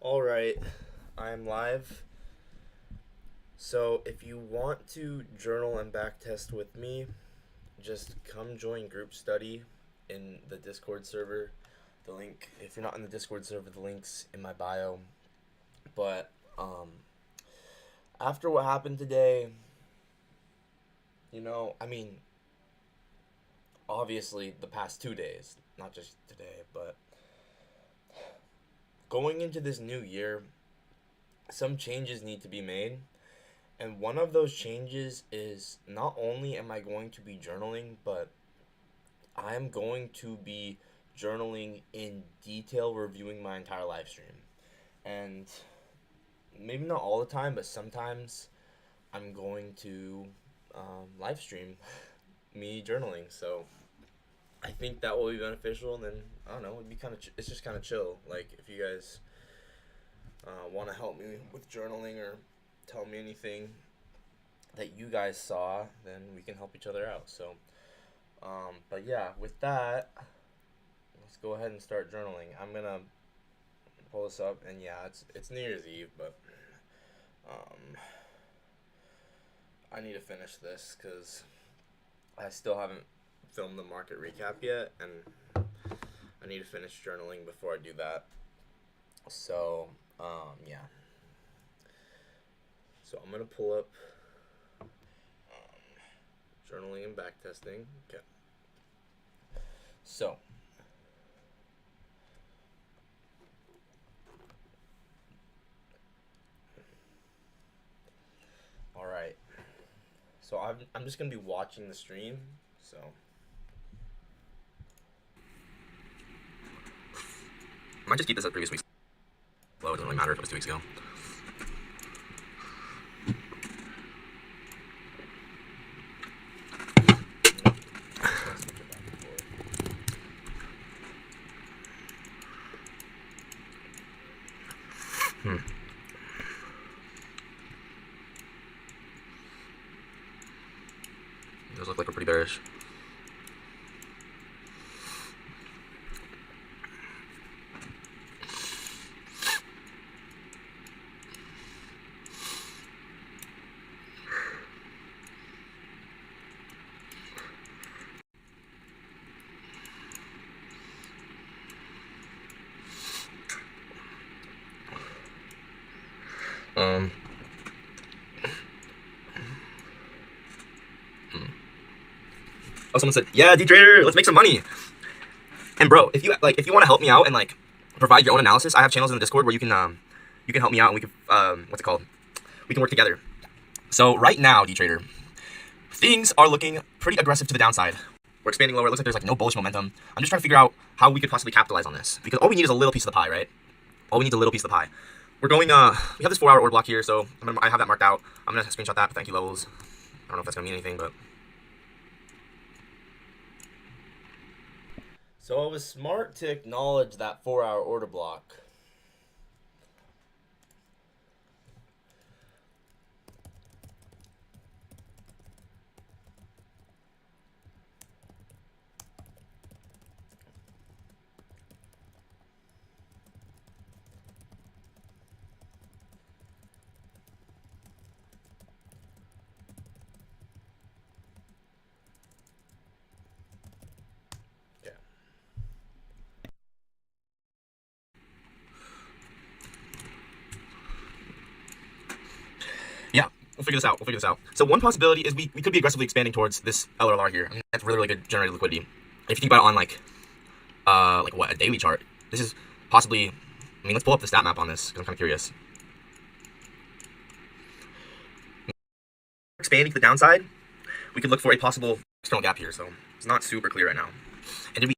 Alright, I'm live. So if you want to journal and backtest with me, just come join group study in the Discord server. The link, if you're not in the Discord server, the link's in my bio. But after what happened today, I mean, obviously the past 2 days, not just today, but going into this new year, some changes need to be made. And one of those changes is not only am I going to be journaling, but I'm going to be journaling in detail, reviewing my entire live stream. And maybe not all the time, but sometimes I'm going to live stream me journaling. So I think that will be beneficial. And then I don't know, it'd be it's just kind of chill. Like if you guys want to help me with journaling or tell me anything that you guys saw, then we can help each other out. So, but yeah, with that, let's go ahead and start journaling. I'm gonna pull this up, and yeah, it's New Year's Eve, but um, I need to finish this because I still haven't filmed the market recap yet, and I need to finish journaling before I do that. So, yeah. So I'm gonna pull up journaling and backtesting. Okay. So, all right. So I'm just gonna be watching the stream. So I might just keep this at previous week's low. It doesn't really matter if it was 2 weeks ago. Hmm. Those look like we're pretty bearish. Um. Oh, someone said, "Yeah, D Trader, let's make some money." And bro, if you want to help me out and like provide your own analysis, I have channels in the Discord where you can help me out and we can what's it called? We can work together. So right now, D Trader, things are looking pretty aggressive to the downside. We're expanding lower. It looks like there's like no bullish momentum. I'm just trying to figure out how we could possibly capitalize on this because all we need is a little piece of the pie, right? All we need is a little piece of the pie. We're going. We have this 4-hour order block here, so I have that marked out. I'm gonna screenshot that. Thank you levels. I don't know if that's gonna mean anything, but. So it was smart to acknowledge that 4-hour order block. Yeah. Yeah, we'll figure this out. So one possibility is we could be aggressively expanding towards this LRLR here. I mean, that's really good generated liquidity. If you think about it on like what, a daily chart, this is possibly. I mean, let's pull up the stat map on this because I'm kind of curious. Expanding to the downside, we could look for a possible external gap here. So it's not super clear right now. And did we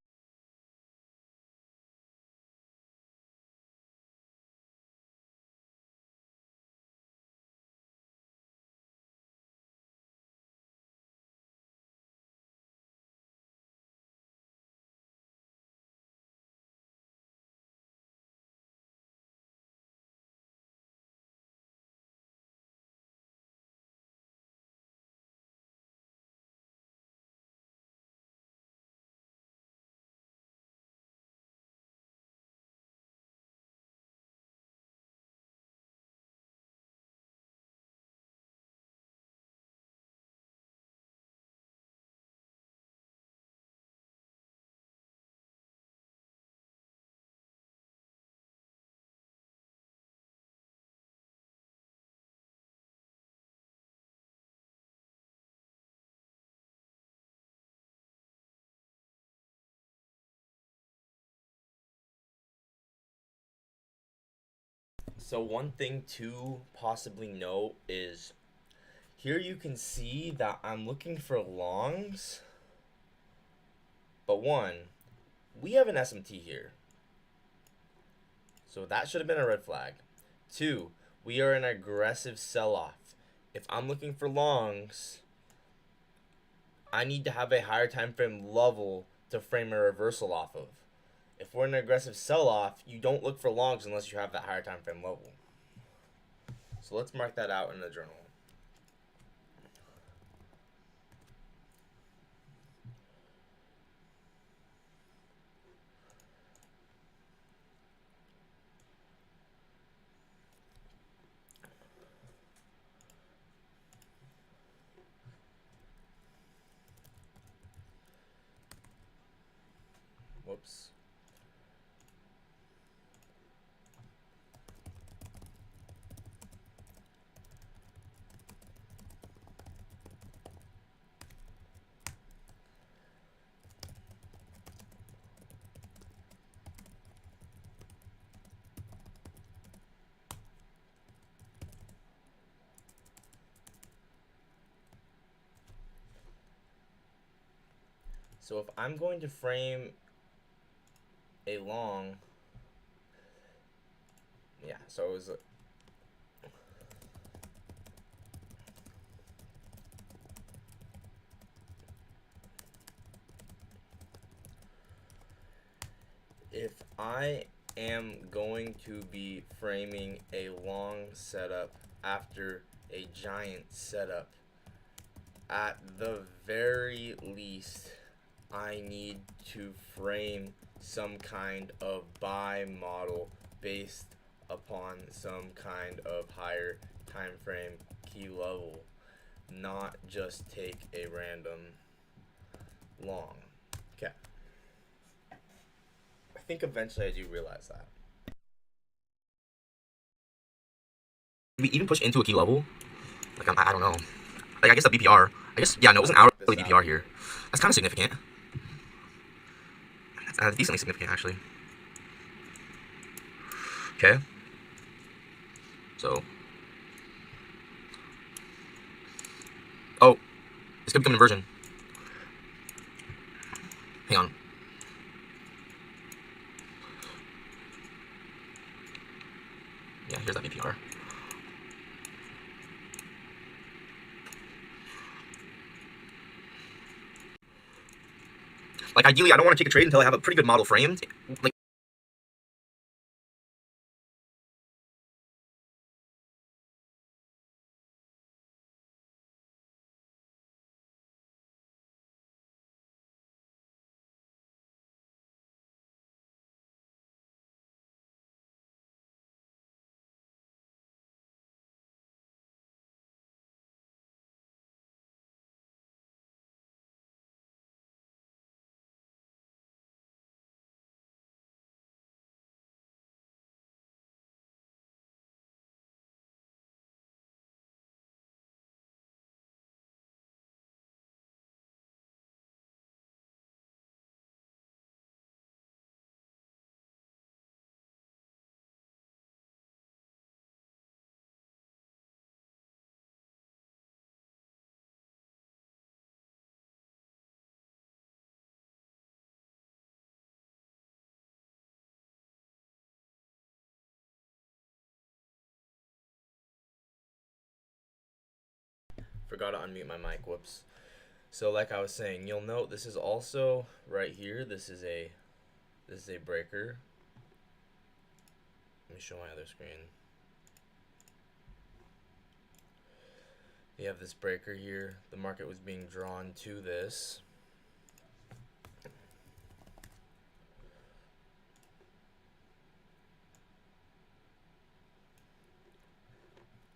So one thing to possibly note is here you can see that I'm looking for longs, but one, we have an SMT here. So that should have been a red flag. Two, we are an aggressive sell-off. If I'm looking for longs, I need to have a higher time frame level to frame a reversal off of. If we're an aggressive sell-off, you don't look for longs unless you have that higher time frame level. So let's mark that out in the journal. Whoops. So if I'm going to frame a long, yeah, so it was if I am going to be framing a long setup after a giant setup, at the very least, I need to frame some kind of buy model based upon some kind of higher time frame key level, not just take a random long. Okay. I think eventually I do realize that. We even push into a key level? Like, I don't know. Like, I guess the BPR. I guess, yeah, no, it was an hourly BPR here. That's kind of significant. That's decently significant, actually. Okay. So. Oh. This could become an inversion. Hang on. Yeah, here's that BPR. Like, ideally, I don't want to take a trade until I have a pretty good model framed. Like, Forgot to unmute my mic. Whoops. So like I was saying, you'll note this is also right here. This is a breaker. Let me show my other screen. You have this breaker here. The market was being drawn to this.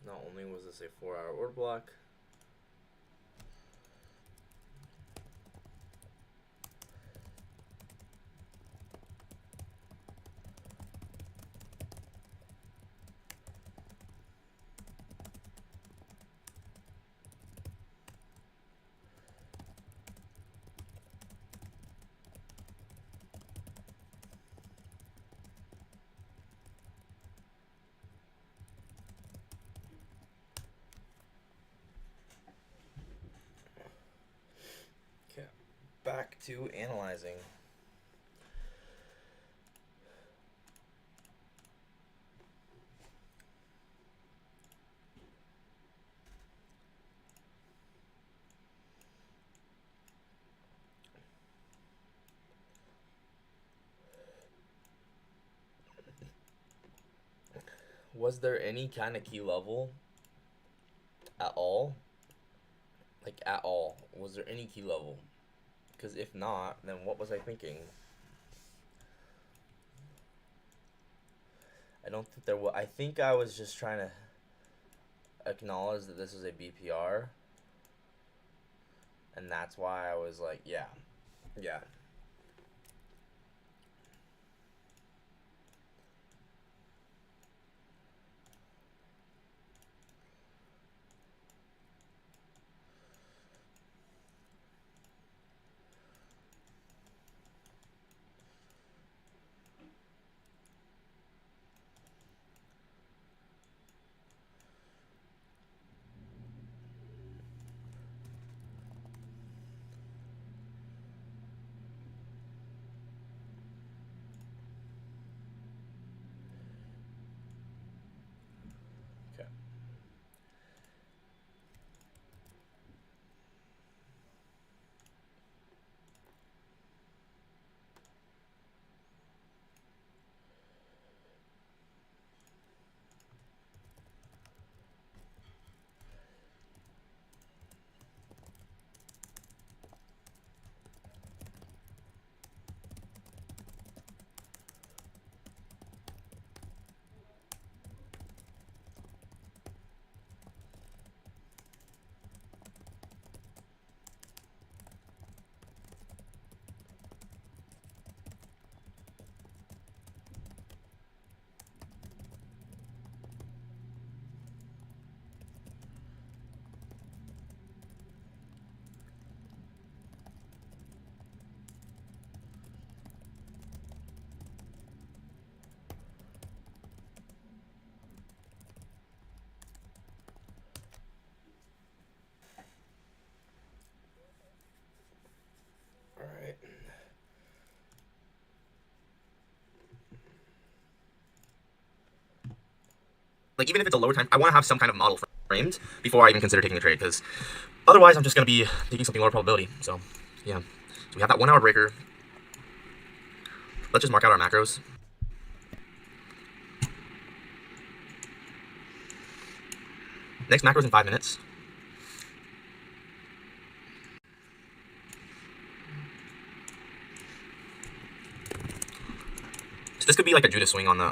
Not only was this a 4-hour order block, back to analyzing. Was there any kind of key level at all? Like, at all? Was there any key level? Because if not, then what was I thinking? I don't think there was. I think I was just trying to acknowledge that this is a BPR. And that's why I was like, yeah. Yeah. Okay. All right. Like, even if it's a lower time, I want to have some kind of model framed before I even consider taking a trade, because otherwise I'm just going to be taking something lower probability. So, yeah. So we have that 1 hour breaker. Let's just mark out our macros. Next macro's in 5 minutes. So this could be like a Judas swing on the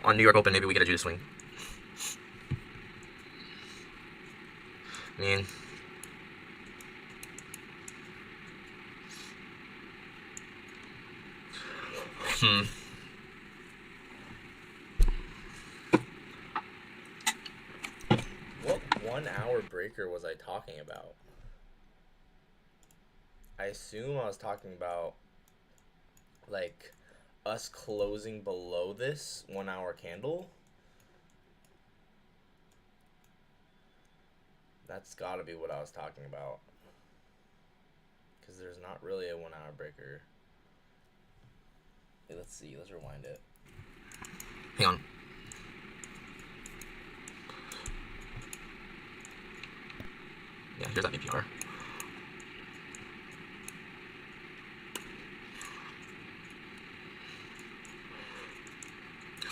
on New York Open. Maybe we get a Judas swing. I mean, What 1 hour breaker was I talking about? I assume I was talking about, like, us closing below this 1 hour candle. That's gotta be what I was talking about. Because there's not really a 1 hour breaker. Hey, let's see. Let's rewind it. hang on. Yeah, here's that BPR.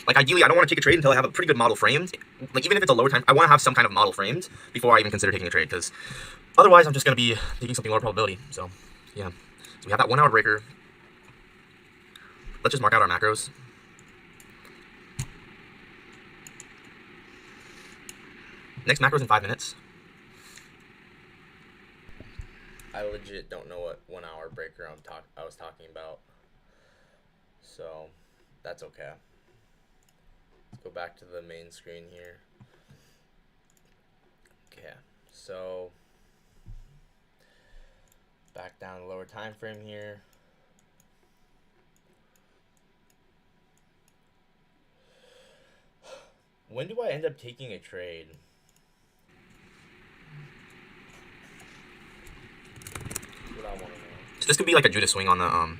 Like, ideally, I don't want to take a trade until I have a pretty good model framed. Like, even if it's a lower time, I want to have some kind of model framed before I even consider taking a trade, because otherwise I'm just going to be taking something lower probability. So, yeah. So we have that 1 hour breaker. Let's just mark out our macros. Next macro's in 5 minutes. I legit don't know what 1 hour breaker I was talking about. So, that's okay. Let's go back to the main screen here. Okay, so back down the lower time frame here. When do I end up taking a trade? That's what I want to know. So this could be like a Judas swing on the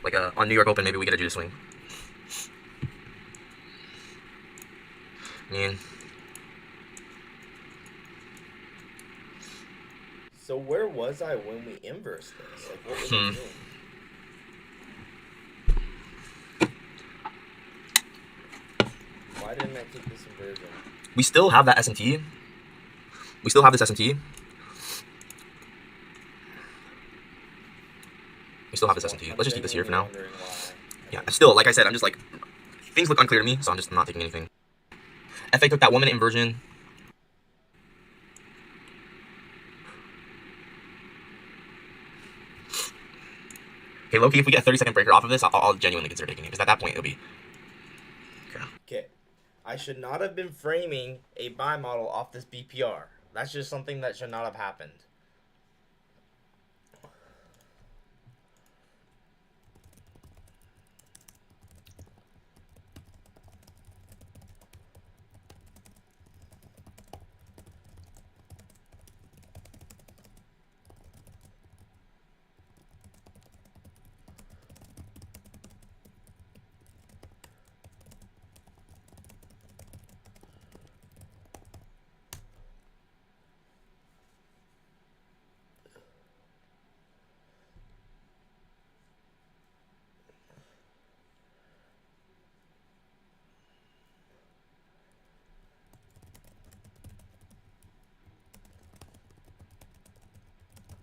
like on New York Open. Maybe we get a Judas swing. Man, So where was I when we inversed this? Like, what was I hmm. doing? Why didn't I take this inversion? We still have that S&T. We still have this S&T. We still have this S&T. I'm Let's just keep this here for genuinely now. wondering why. Yeah, still, like I said, I'm just like, things look unclear to me, so I'm just not taking anything. FA took that 1 minute inversion. Okay, low-key, if we get a 30-second breaker off of this, I'll genuinely consider taking it, because at that point, it'll be... Okay. I should not have been framing a buy model off this BPR. That's just something that should not have happened.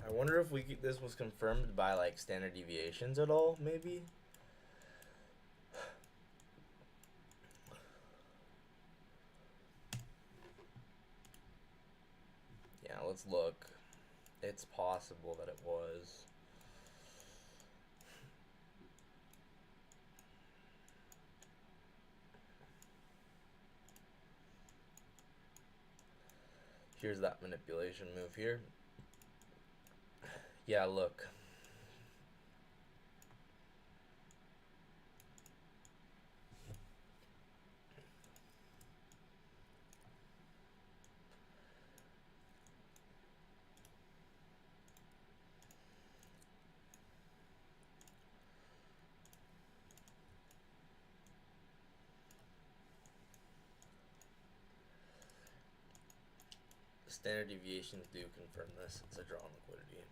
I wonder if this was confirmed by like standard deviations at all, maybe. Yeah, let's look. It's possible that it was. Here's that manipulation move here. Yeah, look. Standard deviations do confirm this. It's a draw on liquidity.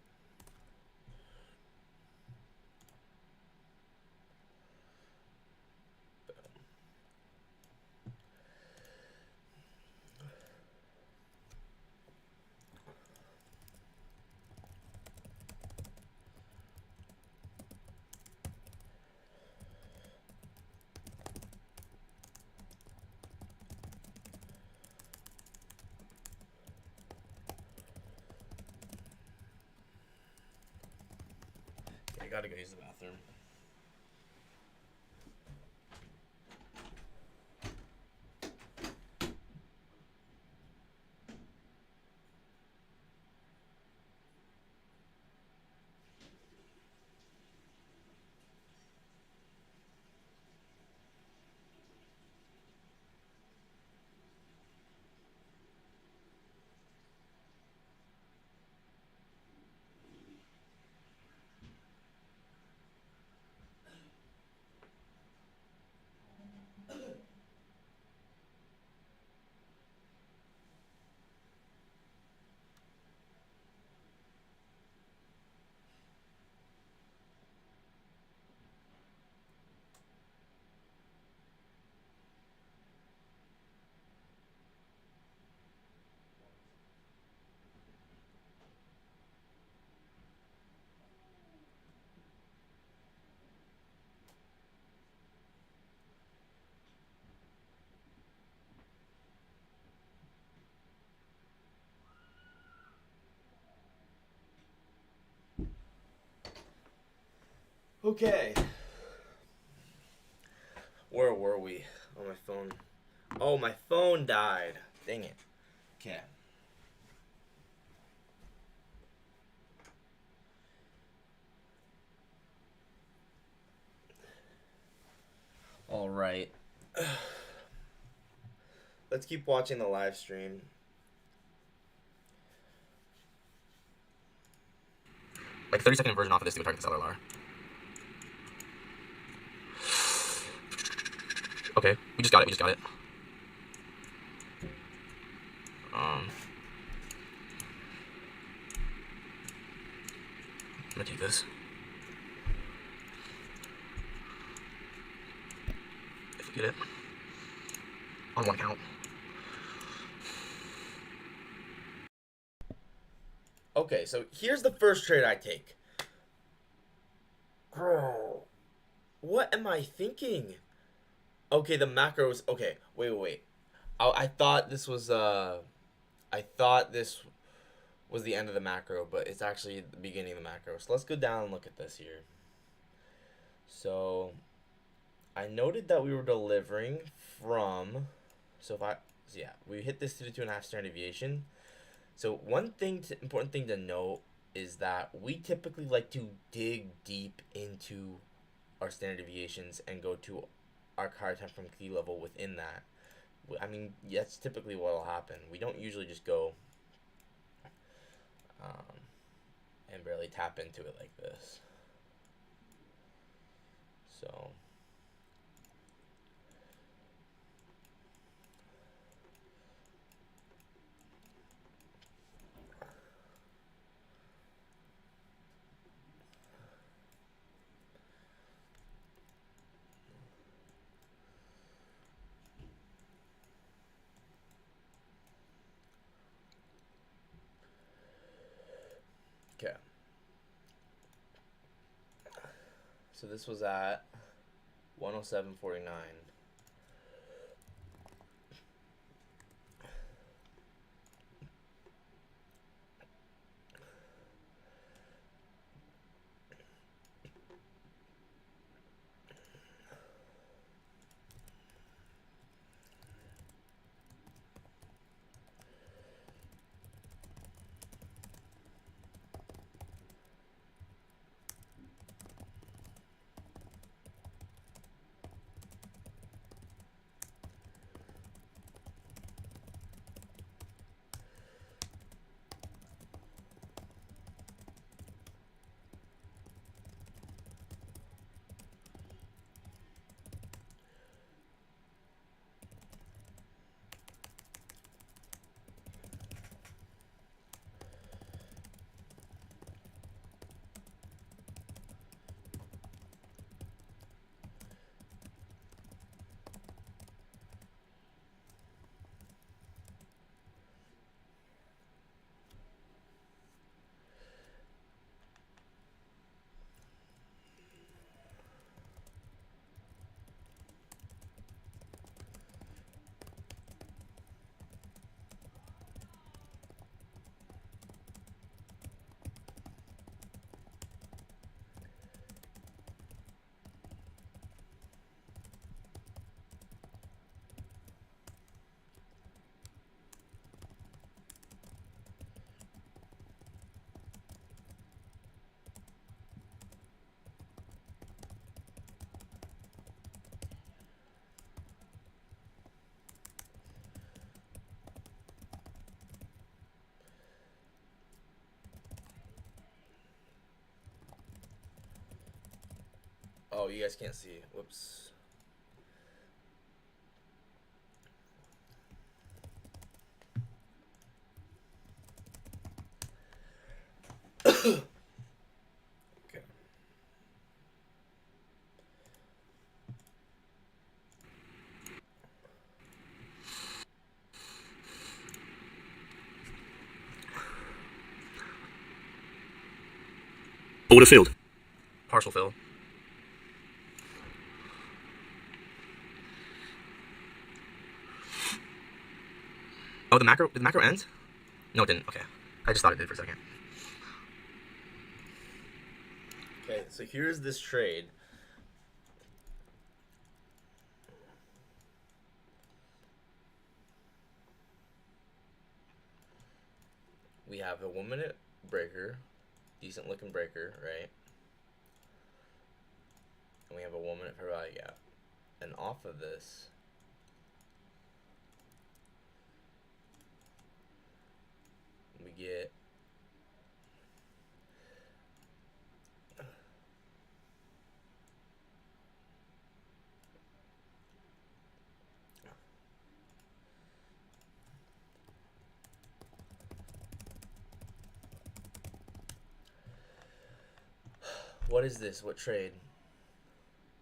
I gotta go use the bathroom. Okay. Where were we? On my phone. Oh, my phone died. Dang it. Okay. All right. Let's keep watching the live stream. like 30-second inversion off of this to target this LLR. Okay, we just got it. I'm gonna take this. If we get it on one count. Okay, so here's the first trade I take. Bro, what am I thinking? Okay, the macros. Okay, wait. I thought this was I thought this was the end of the macro, but it's actually the beginning of the macro. So let's go down and look at this here. So I noted that we were delivering from. We hit this to the 2.5 standard deviation. So important thing to note is that we typically like to dig deep into our standard deviations and go to our higher time from key level within that. I mean, that's typically what will happen. We don't usually just go and barely tap into it like this. So okay. So this was at 107.49. Oh, you guys can't see. Whoops. Okay. Order filled. Partial fill. Oh, did the macro end? No, it didn't. Okay. I just thought it did for a second. Okay, so here's this trade. We have a 1 minute breaker, decent looking breaker, right? And we have a 1 minute fair value gap. And off of this, we get What is this? What trade?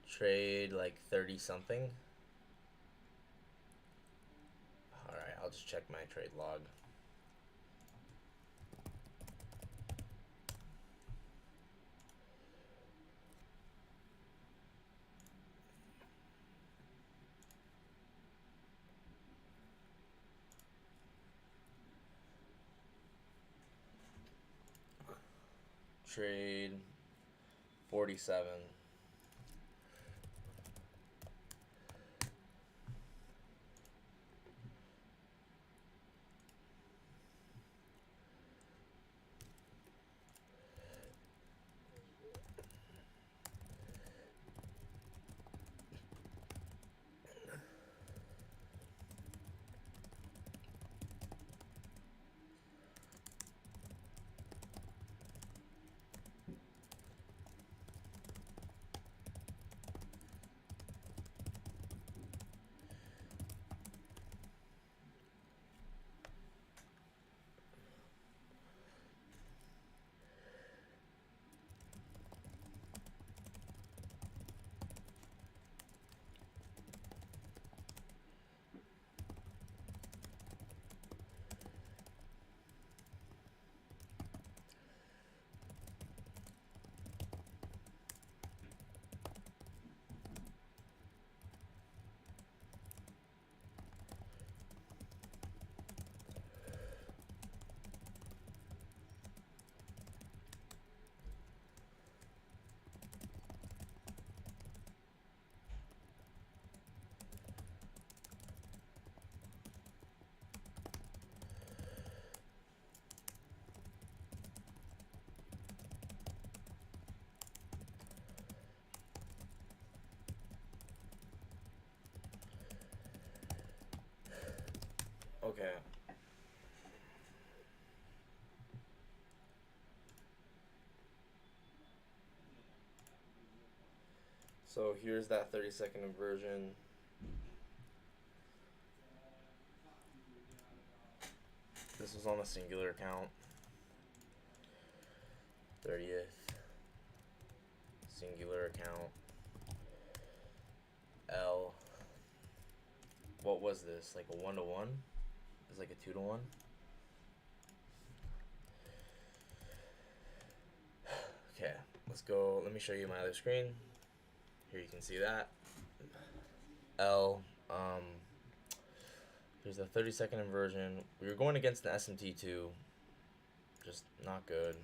Trade like 30 something? Alright, I'll just check my trade log. Trade 47. Okay. So here's that 30-second inversion. This was on a singular account. 30th. Singular account. L. What was this? Like a 1-to-1? It's like a 2-to-1? Okay, let's go. Let me show you my other screen. Here you can see that. L. Here's the 30-second inversion. We were going against the SMT2. Just not good.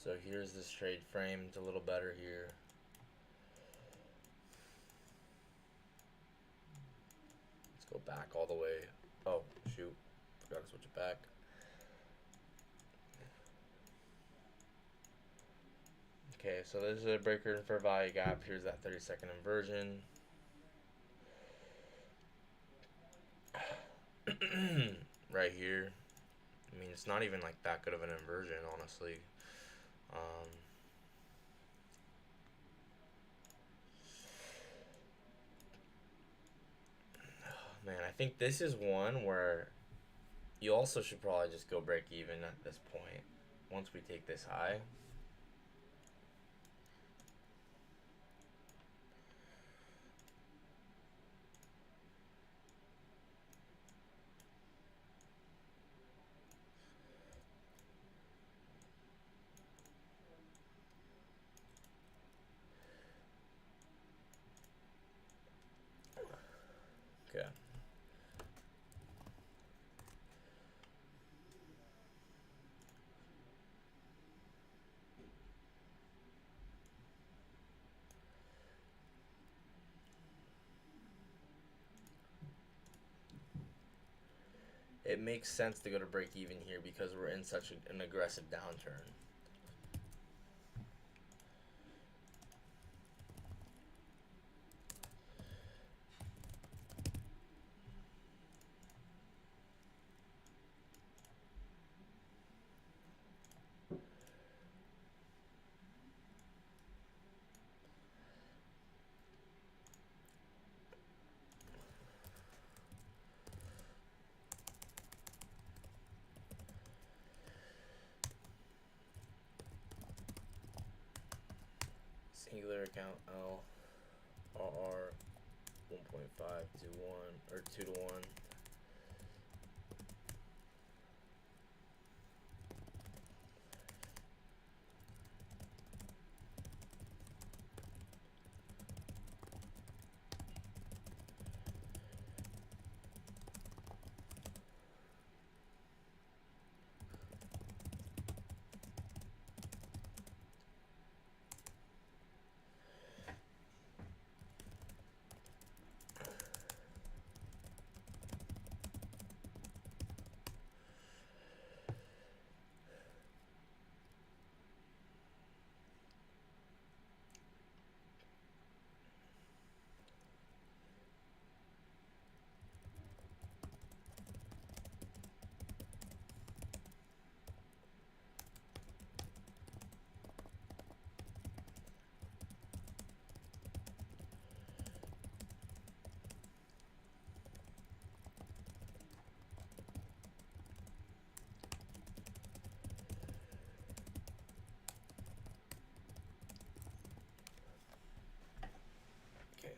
So here's this trade framed a little better here. Let's go back all the way. Oh, shoot. Forgot to switch it back. Okay, so this is a breaker for value gap. Here's that 30-second inversion. Right here. I mean, it's not even like that good of an inversion, honestly. Man, I think this is one where you also should probably just go break even at this point. Once we take this high. Okay. It makes sense to go to break even here because we're in such an aggressive downturn. Singular account L R 1.5 to 1 or 2 to 1. Okay.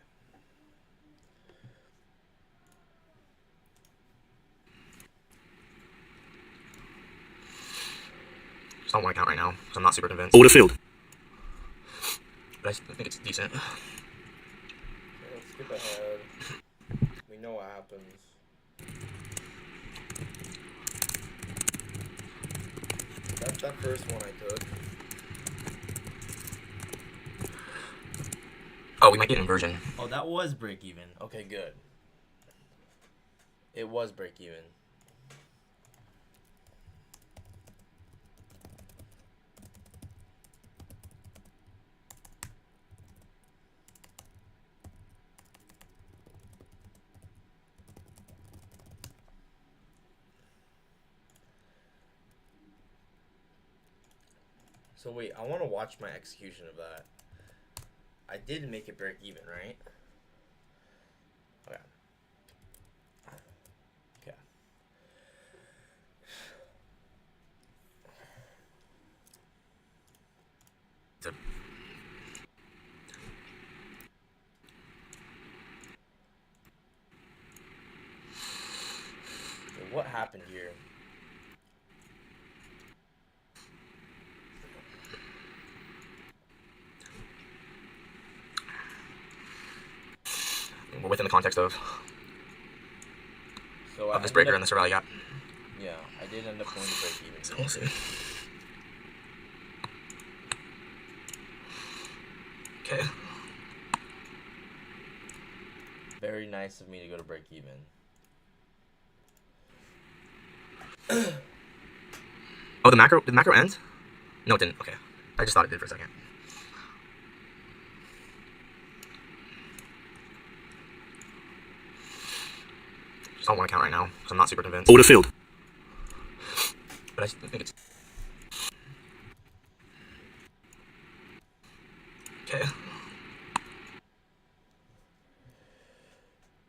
Just don't want to count right now, so I'm not super convinced. Order filled. But I think it's decent. Okay, let's skip ahead. We know what happens. That's that first one I took. Oh, we might get inversion. Oh, that was break even. Okay, good. It was break even. So wait, I want to watch my execution of that. I did make it break even, right? Okay. Okay. So, What happened here? we're within the context of So this breaker and this rally gap. Yeah, I did end up going to break even. So we'll see. Okay. Very nice of me to go to break even. Oh, did the macro end? No, it didn't. Okay. I just thought it did for a second. Just don't want to count right now, so I'm not super convinced. Order filled. But I think it's... Okay.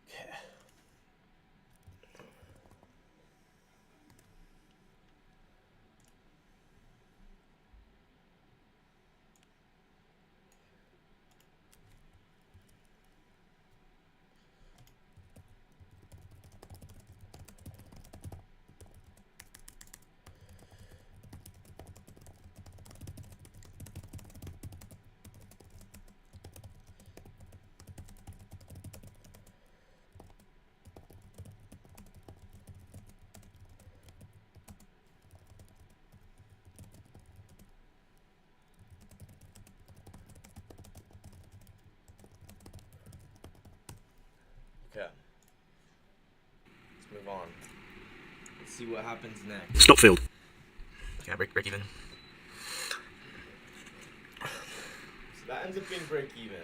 Okay. Okay. Let's move on. Let's see what happens next. Stop filled. Okay, break even. So that ends up being break even.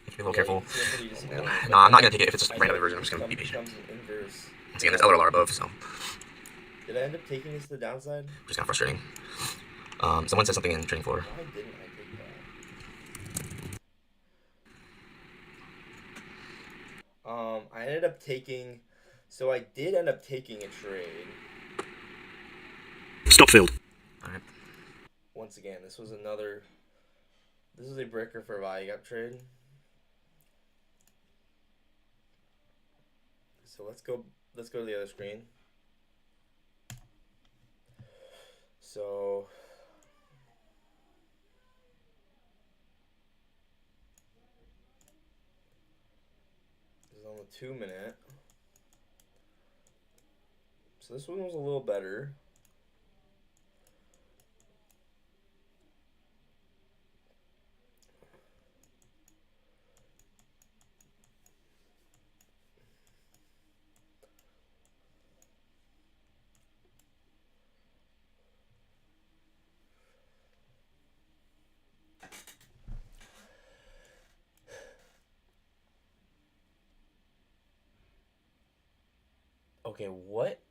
Be a little careful. No, Nah, I'm not gonna take it if it's just random inversion. I'm just gonna be patient. Inverse. Once again, there's LRR above, so Did I end up taking this to the downside? just kind of frustrating. Someone said something in trading floor. Why didn't I take that? I ended up taking, so I did end up taking a trade. Stop field. All right. Once again, this was a breaker for a value gap trade. So let's go to the other screen. So this is on the 2 minute. So this one was a little better. Okay, what?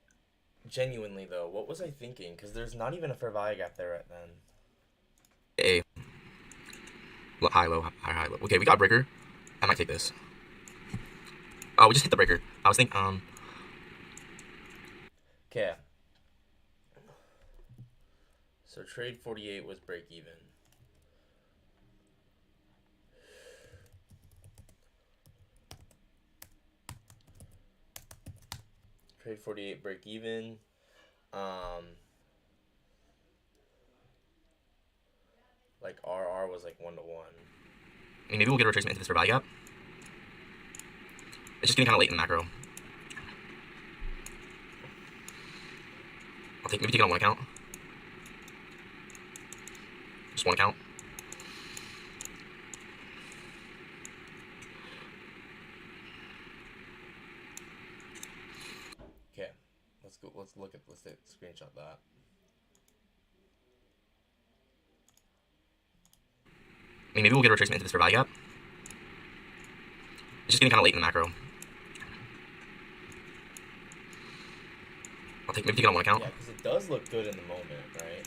Genuinely though, what was I thinking? Because there's not even a fair value gap there right then. A. High, low, high, high, low. Okay, we got a breaker. I might take this. Oh, we just hit the breaker. I was thinking, Okay. So trade 48 was break even. Trade 48 break even. Like RR was like 1 to 1. I mean, maybe we'll get a retracement into this for value gap. It's just getting kind of late in the macro. Maybe take it on one account. Just one account. Okay. Let's go. Let's screenshot that. I mean, maybe we'll get a retracement into this for value gap. It's just getting kind of late in the macro. Maybe take it on one account. Yeah, because it does look good in the moment, right?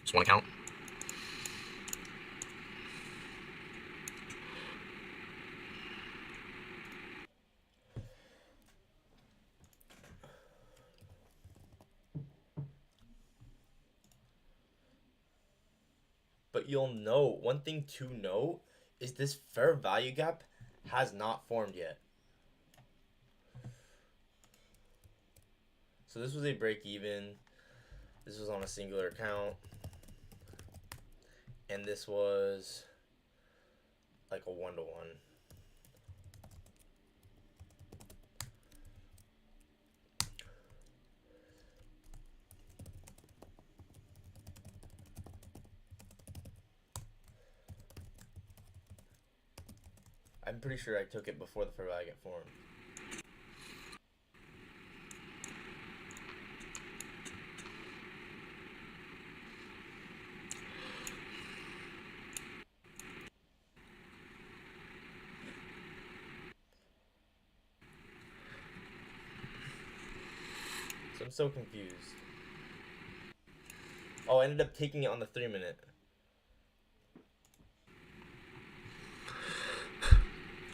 Just one account. But you'll know, one thing to note is this fair value gap has not formed yet. So this was a break even. This was on a singular account. And this was like a 1 to 1. I'm pretty sure I took it before the fair value gap formed. So I'm so confused. Oh, I ended up taking it on the 3 minute.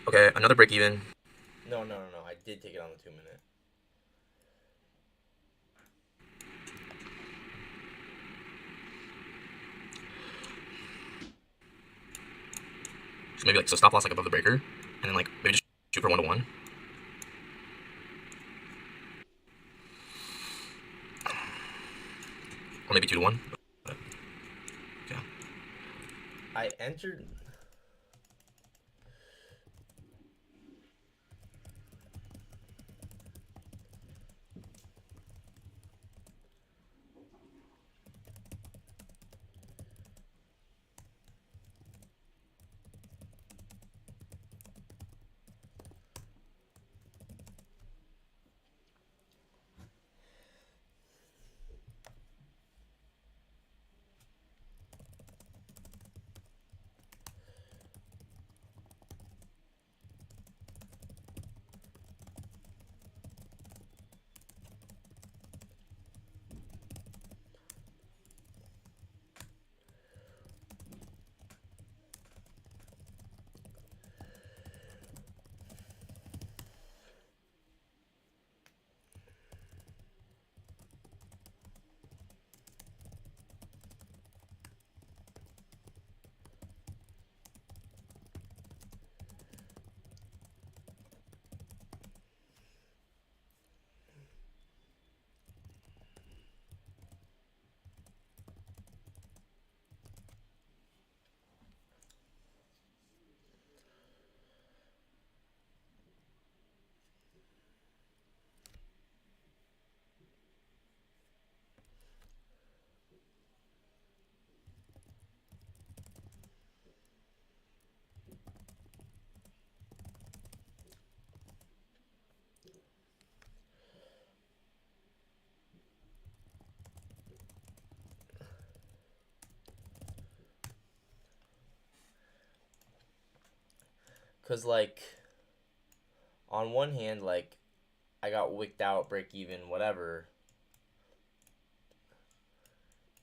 Okay, another break even. No. I did take it on the 2 minute. So maybe like, so stop loss like above the breaker. And then like, maybe just shoot for 1 to 1. Or maybe 2 to 1. But, yeah. I entered. Cause like on one hand, like I got wicked out, break even, whatever.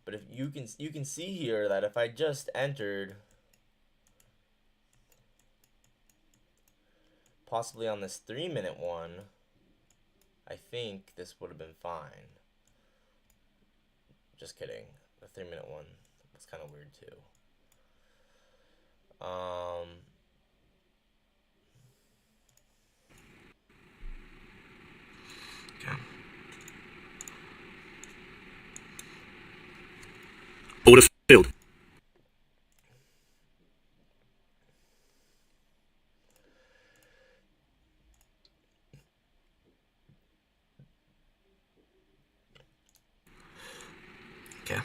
But if you can see here that if I just entered possibly on this 3-minute one, I think this would have been fine. Just kidding. The 3-minute one was kind of weird too. Okay. Order filled. Okay.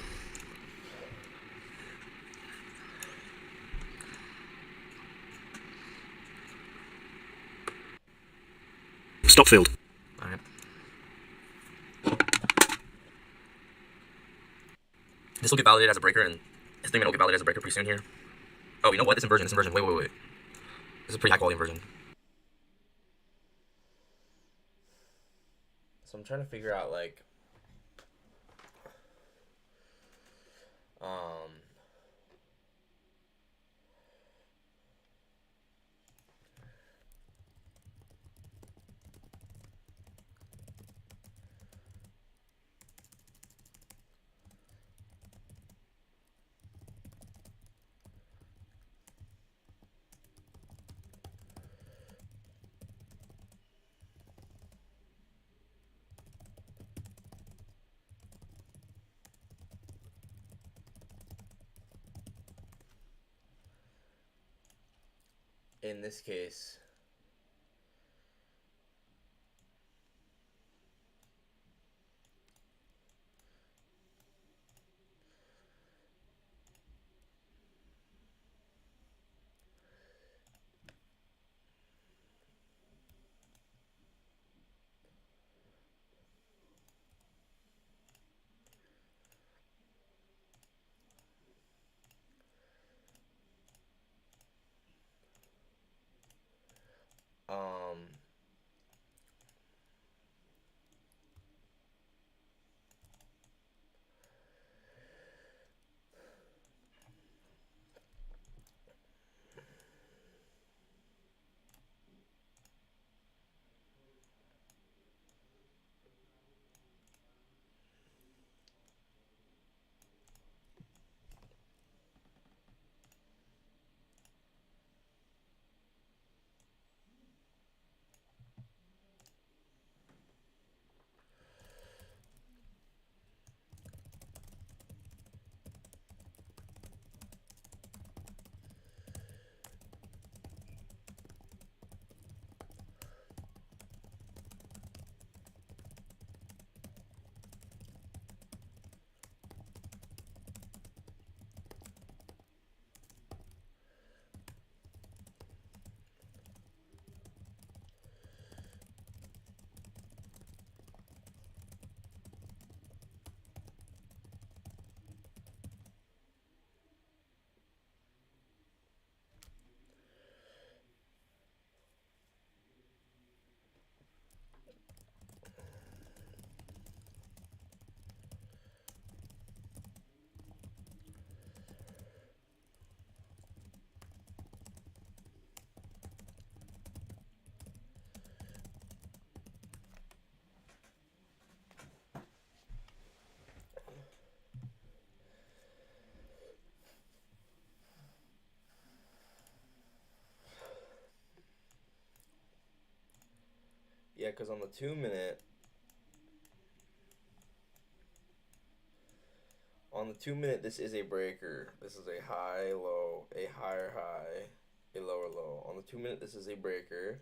Stop filled. All right. This will get validated as a breaker, and this 3-minute will get validated as a breaker pretty soon here. Oh, you know what? This inversion. Wait. This is a pretty high quality inversion. So I'm trying to figure out like um in this case um yeah, because on the 2-minute this is a breaker. This is a high low, a higher high, a lower low. On the 2-minute this is a breaker.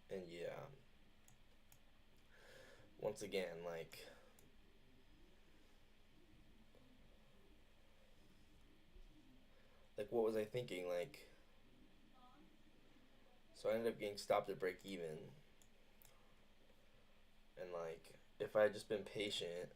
And yeah, once again, like what was I thinking? Like, so I ended up getting stopped at break even. And like, if I had just been patient,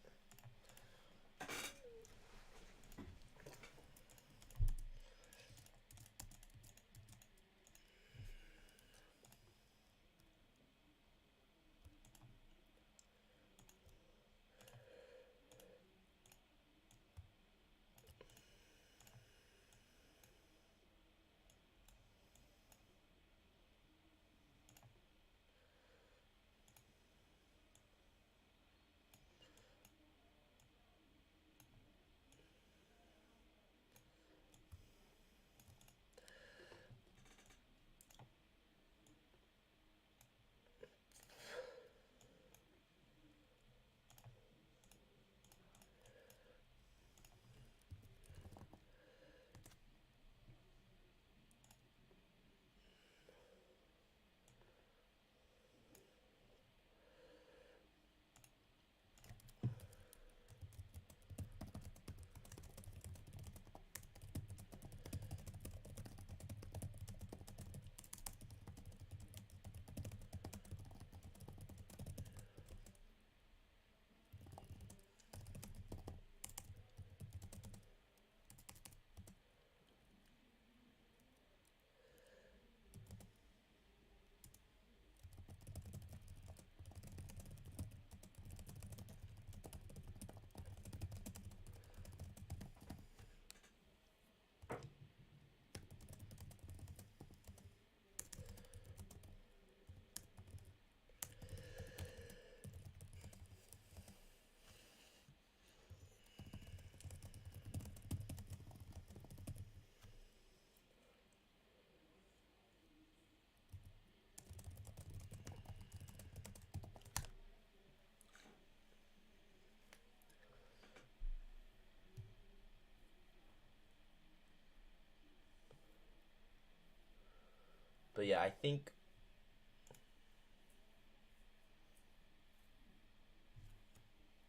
But yeah, I think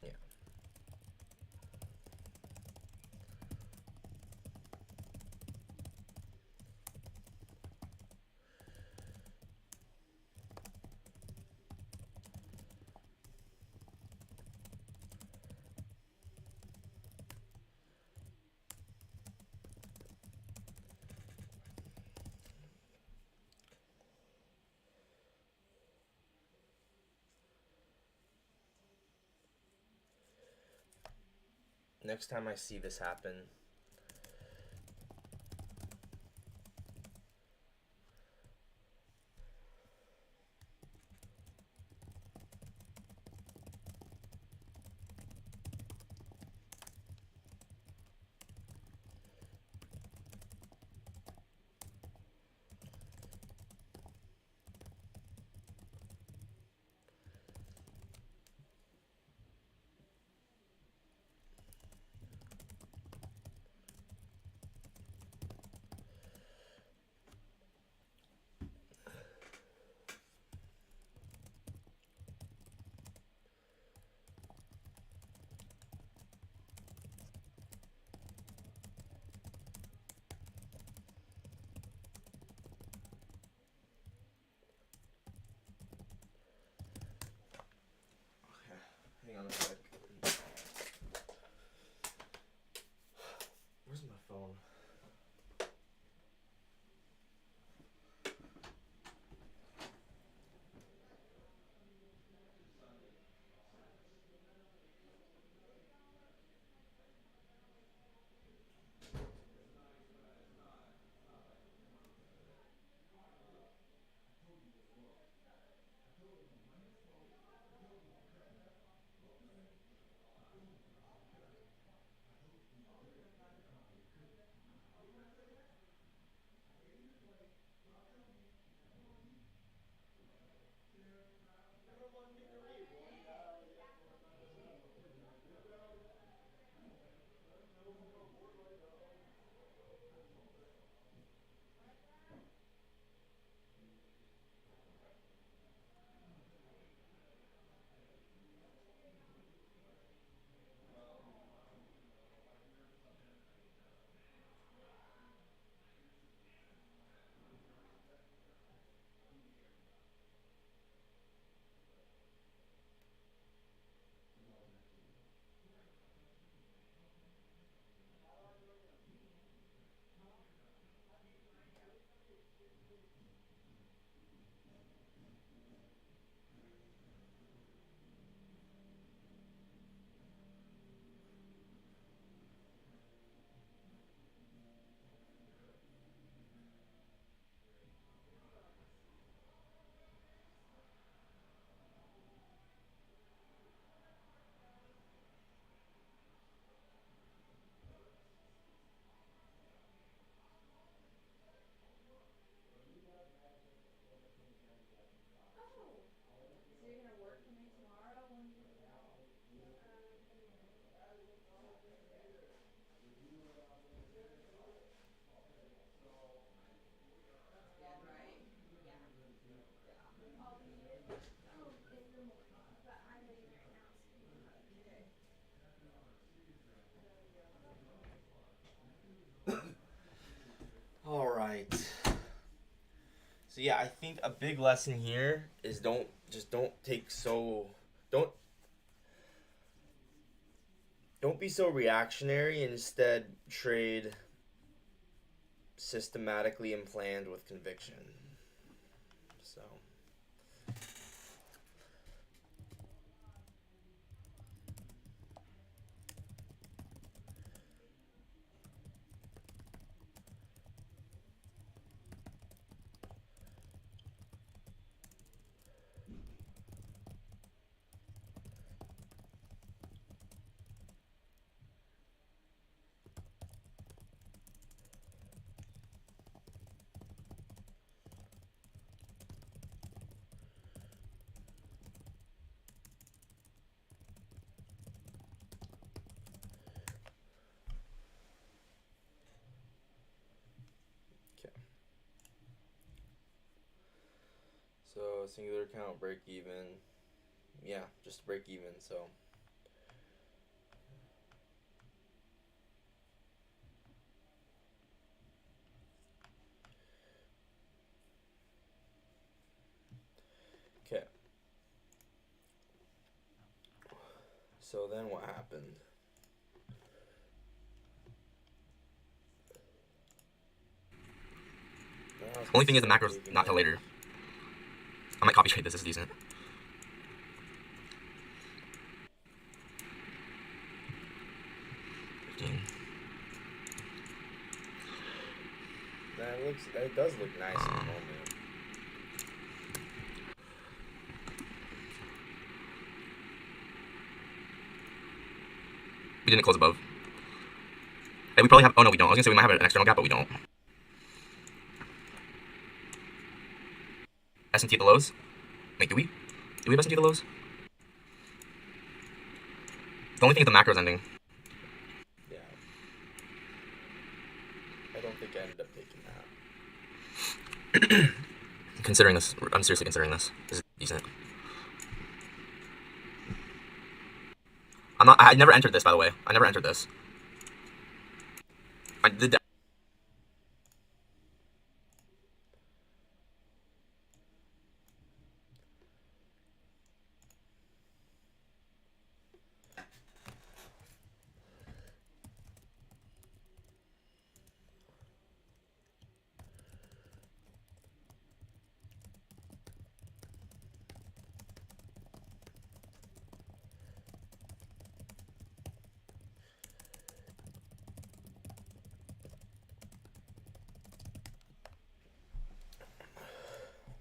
yeah. Next time I see this happen, hang on a sec. Where's my phone? All right. So yeah, I think a big lesson here is don't take so don't don't be so reactionary and instead trade systematically and planned with conviction. So So singular count, break even. Yeah, just break even. So okay. So then what happened? Then I was Only thing is the start macro's taking not till it. later. I might copy trade this. This is decent. It does look nice in the moment. We didn't close above. Hey, we probably have. Oh no, we don't. I was gonna say we might have an external gap, but we don't. S&T at the lows. Wait, do we? Do we have S&T at the lows? The only thing is the macro's ending. Yeah. I don't think I ended up taking that. Considering this, I'm seriously considering this. This is decent. I'm not. I never entered this, by the way. I never entered this. I did.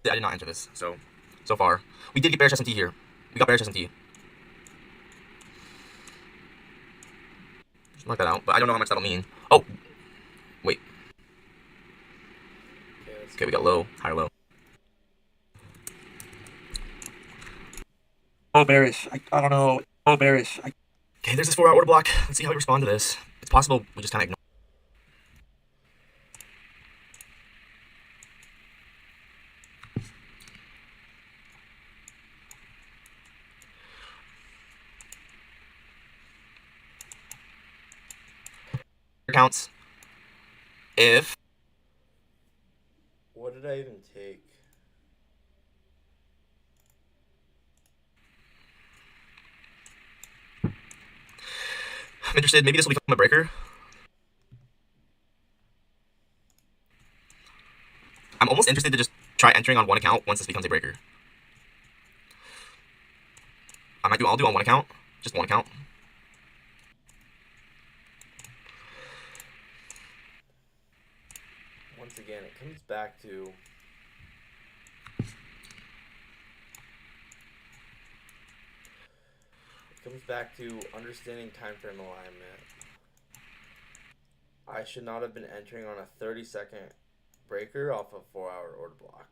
I did not enter this. So far, we did get bearish S&T here. We got bearish S&T. Mark that out, but I don't know how much that'll mean. Oh, wait. Okay, we got low, higher low. Oh, bearish. I don't know. Oh, bearish. Okay, there's this 4-hour order block. Let's see how we respond to this. It's possible we just kind of ignore counts. If What did I even take? I'm interested, maybe this will become a breaker. I'm almost interested to just try entering on one account once this becomes a breaker. I'll do on one account, just one account. Once again, it comes back to understanding time frame alignment. I should not have been entering on a 30-second breaker off a 4-hour order block.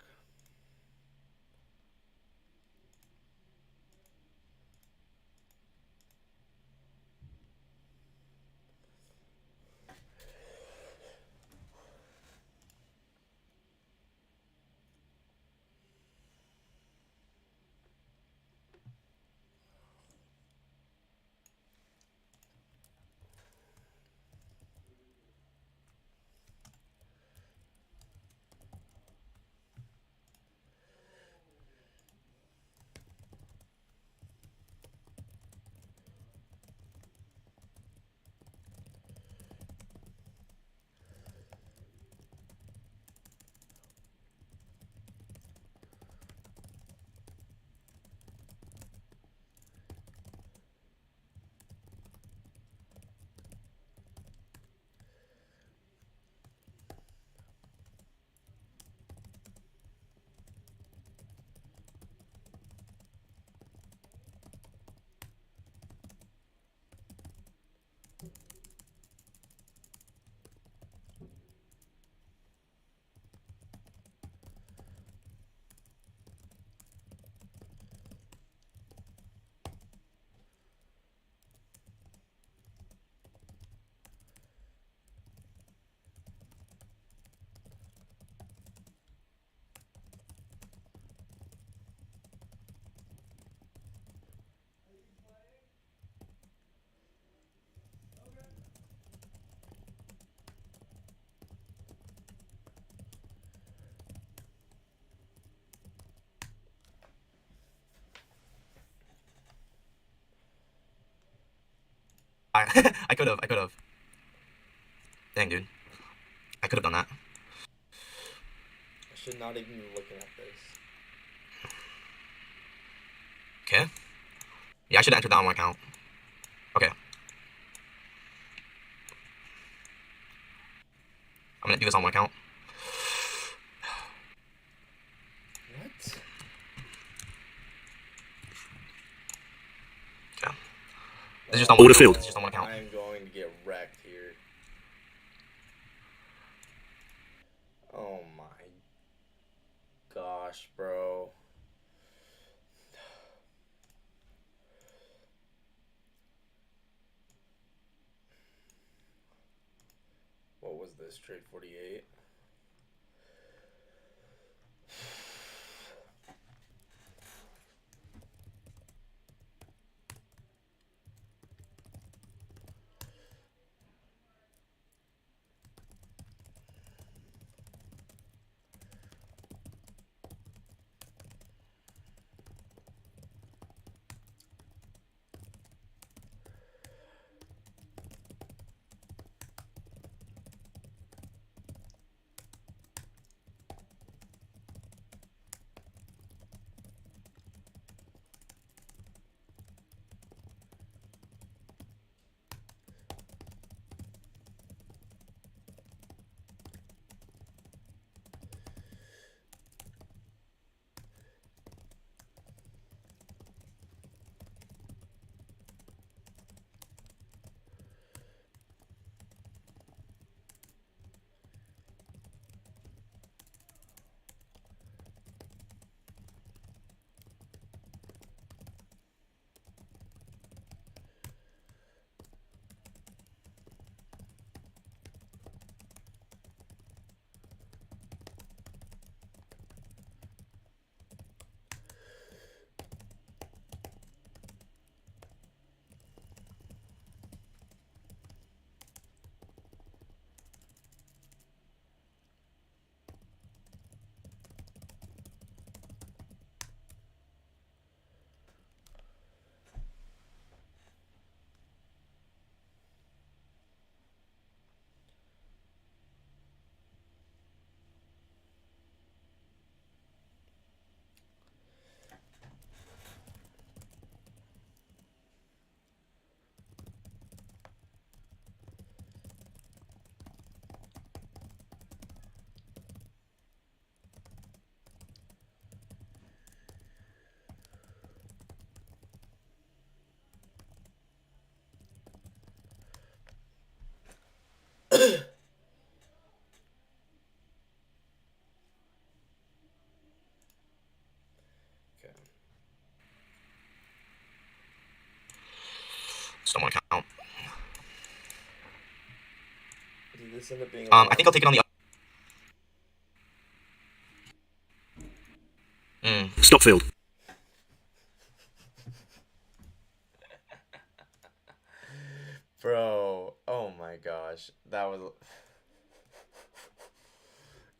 I could have. I could have. Dang, dude. I could have done that. I should not even be looking at this. Okay. Yeah, I should have entered that on my account. Okay. I'm gonna do this on my account. What? Okay. This is just on one Order account. filled. This is just on one account. I am going to get wrecked here. Oh my gosh, bro. What was this? Trade 48? Okay. Just on one account. Did this end up being I think I'll take it on the. Stop filled. Bro, oh my gosh. That was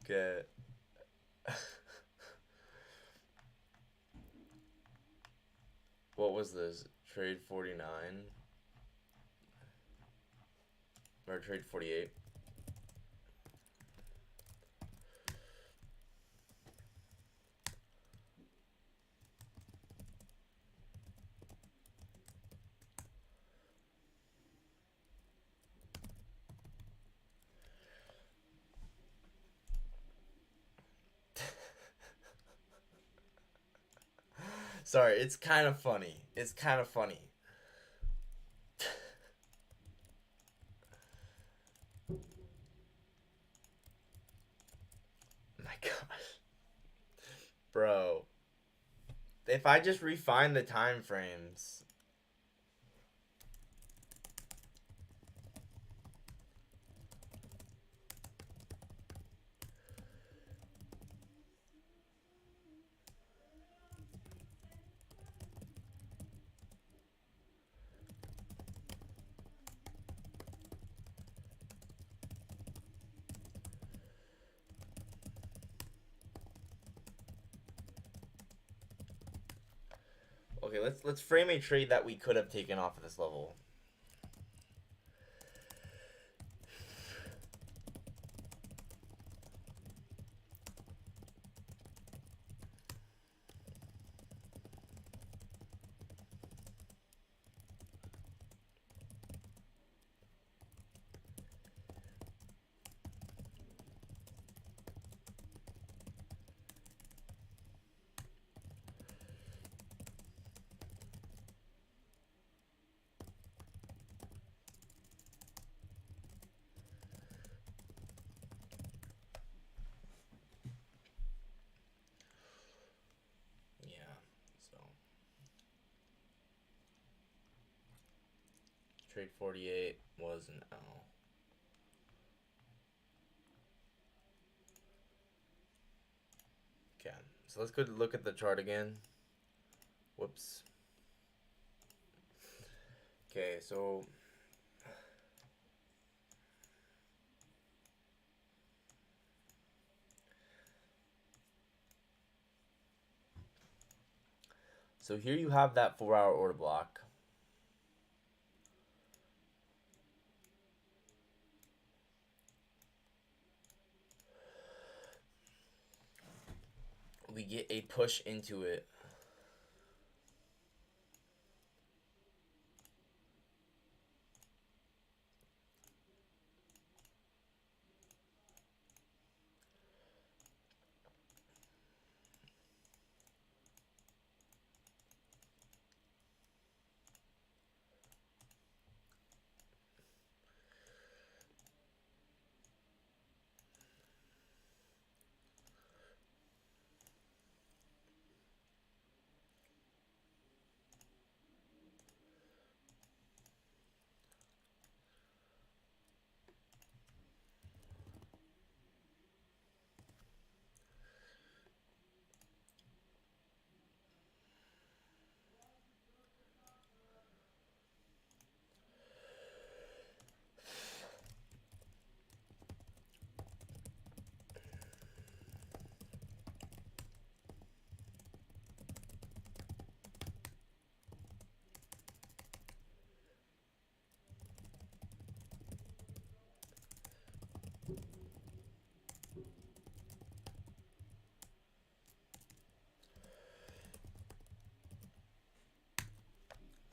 good. What was this? Trade 49? Or trade 48? Sorry, it's kind of funny. It's kind of funny. My gosh. Bro. If I just refine the time frames. Okay, let's frame a trade that we could have taken off at this level. Trade 48 was an L. Okay, so let's go look at the chart again. Whoops. Okay, so here you have that 4-hour order block. We get a push into it.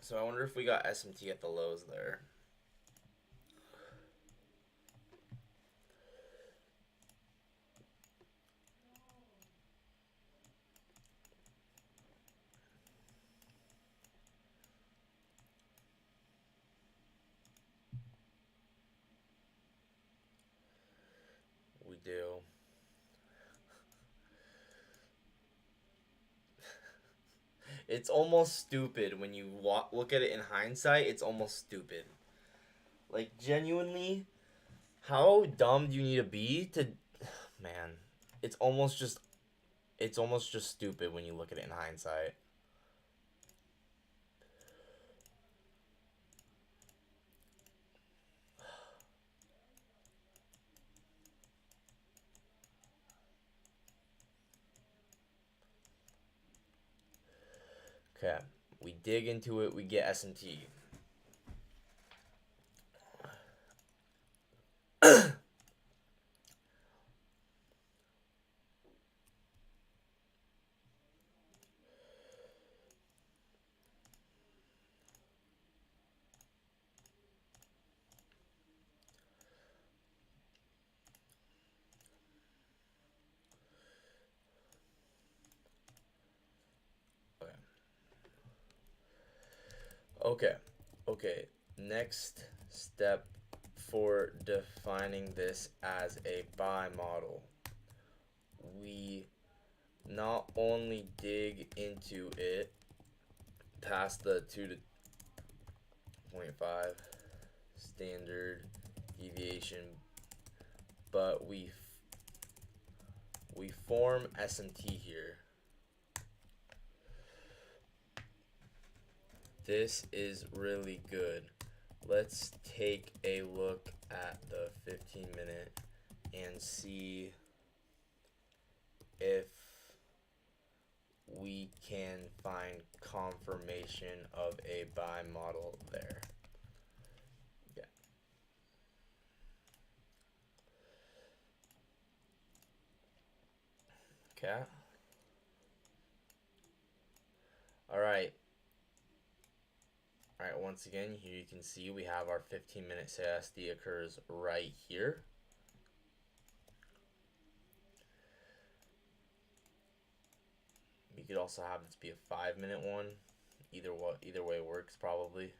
So I wonder if we got SMT at the lows there. We do. It's almost stupid when you look at it in hindsight. It's almost stupid. Like, genuinely, how dumb do you need to be to... Man, it's almost just stupid when you look at it in hindsight. Okay, we dig into it, we get S&T. Okay. Okay. Next step for defining this as a buy model. We not only dig into it past the 2.5 standard deviation, but we form SMT here. This is really good. Let's take a look at the 15-minute and see if we can find confirmation of a buy model there. Yeah. Okay. All right. All right, once again, here you can see we have our 15-minute CSD occurs right here. You could also have this be a 5-minute one. Either way works probably.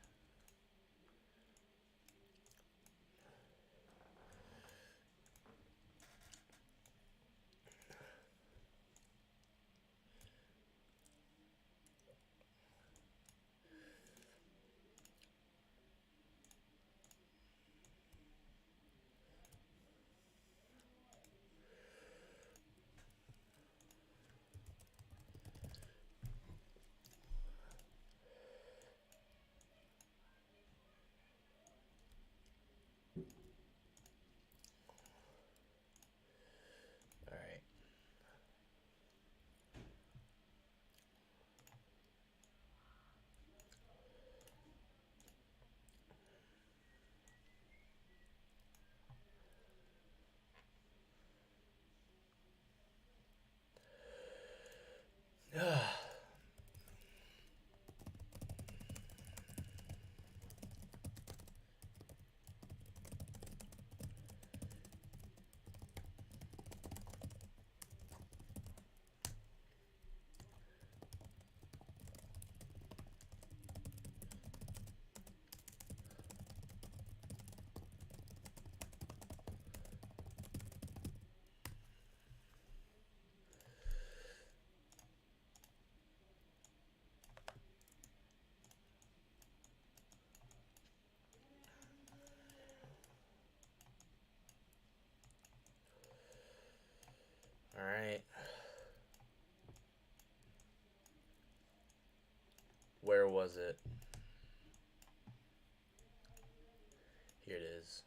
was it? Here it is.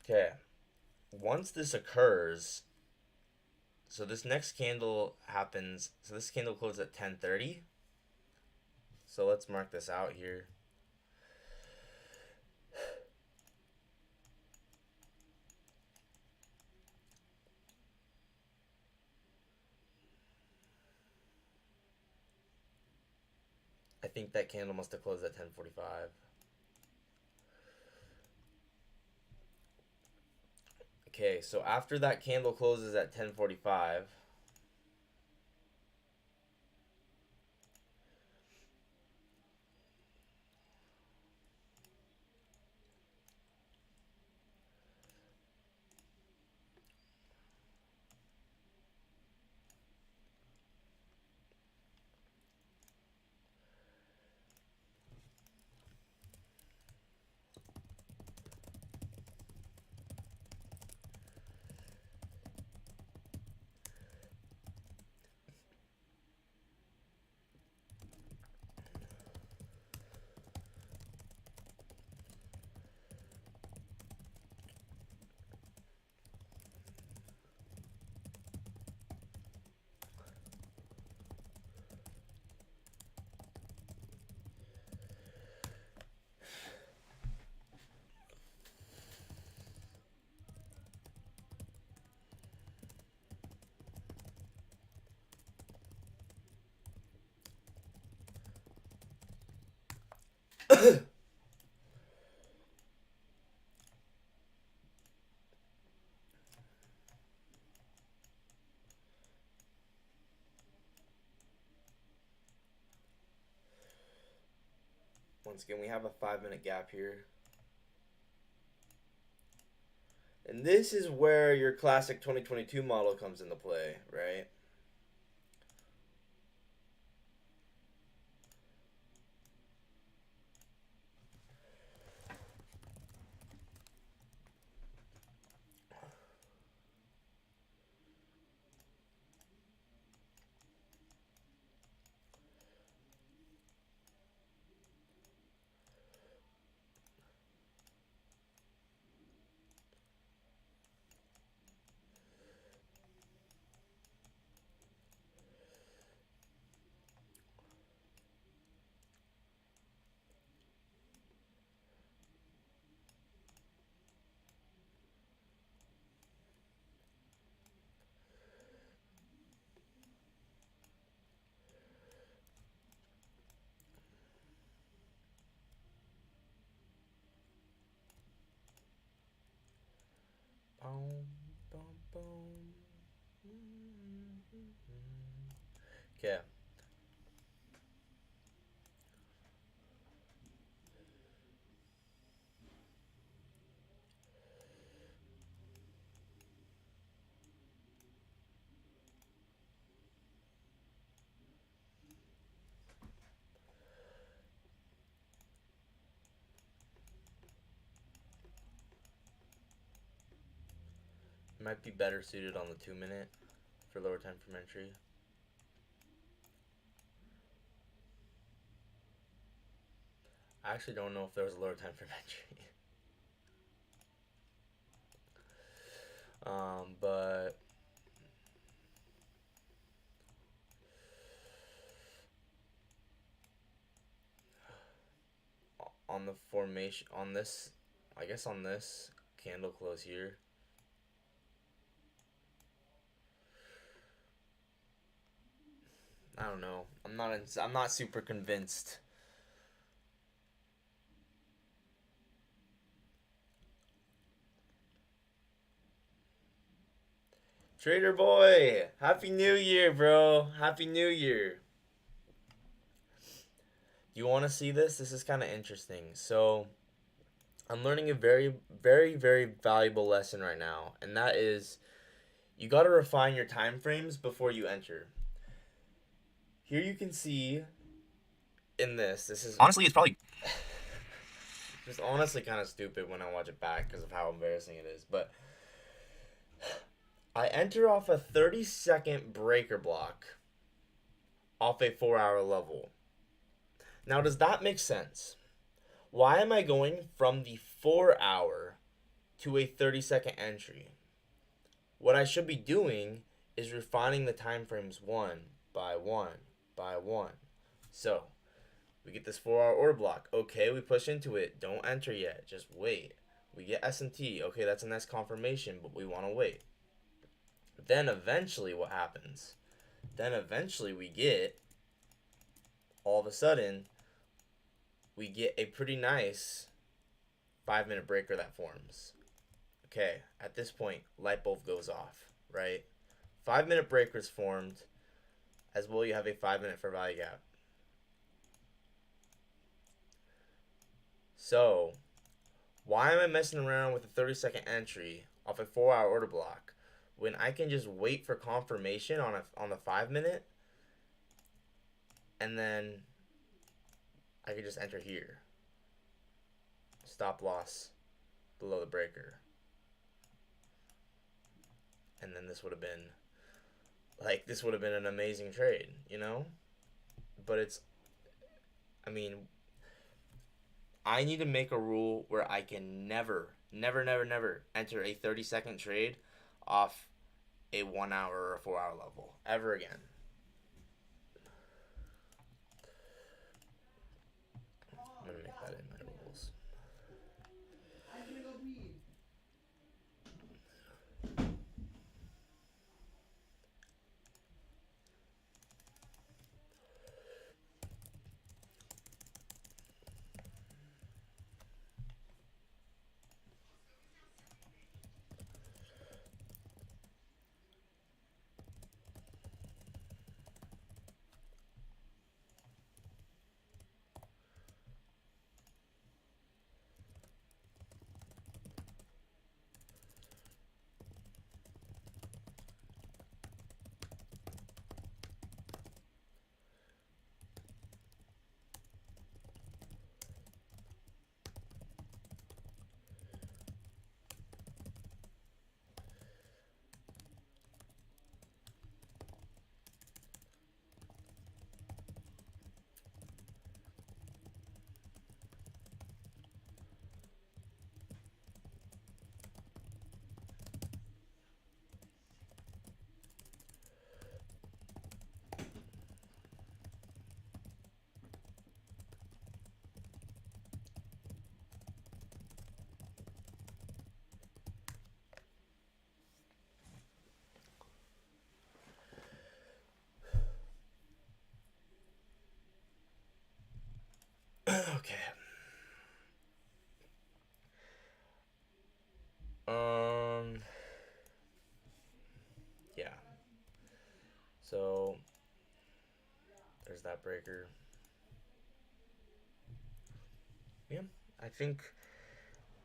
Okay. Once this occurs, so this next candle happens. So this candle closes at 10:30. So let's mark this out here. I think that candle must have closed at 10:45. Okay, so after that candle closes at 10:45, once again, we have a 5-minute gap here. And this is where your classic 2022 model comes into play, right? Boom, boom, boom. Okay. Might be better suited on the 2-minute for lower time from entry. I actually don't know if there was a lower time from entry. But on the formation on this I guess on this candle close here. I don't know. I'm not super convinced. Trader boy, happy new year, bro. Happy new year. You want to see this? This is kind of interesting. So, I'm learning a very, very, very valuable lesson right now, and that is you got to refine your time frames before you enter. Here you can see in this is Honestly, it's probably just honestly kind of stupid when I watch it back because of how embarrassing it is. But I enter off a 30-second breaker block off a 4-hour level. Now, does that make sense? Why am I going from the 4-hour to a 30-second entry? What I should be doing is refining the time frames one by one by one. So, we get this 4-hour order block. Okay, we push into it. Don't enter yet. Just wait. We get S&T. Okay, that's a nice confirmation, but we want to wait. Then eventually what happens? Then eventually we get, all of a sudden, we get a pretty nice 5-minute breaker that forms. Okay, at this point, light bulb goes off, right? 5-minute breaker is formed, as well you have a 5-minute fair value gap. So, why am I messing around with a 30-second entry off a 4-hour order block when I can just wait for confirmation on the 5-minute, and then I can just enter here. Stop loss below the breaker. And then this would have been an amazing trade, you know? But I need to make a rule where I can never enter a 30-second trade off a 1-hour or a 4-hour level ever again. I'm gonna make that in my rules. Okay. Um. Yeah. So there's that breaker. Yeah. I think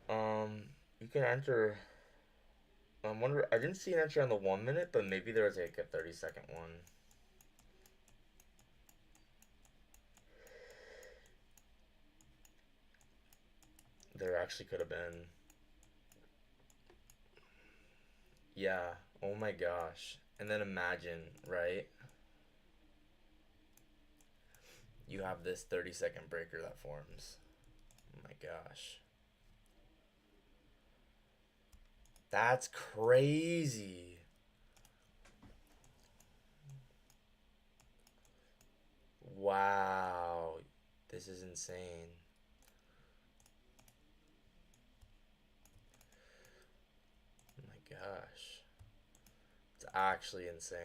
you can enter. I wonder. I didn't see an entry on the 1-minute, but maybe there was like a 30-second one. There actually could have been. Yeah. Oh my gosh. And then imagine, right? You have this 30-second breaker that forms. Oh my gosh. That's crazy. Wow. This is insane. gosh. It's actually insane.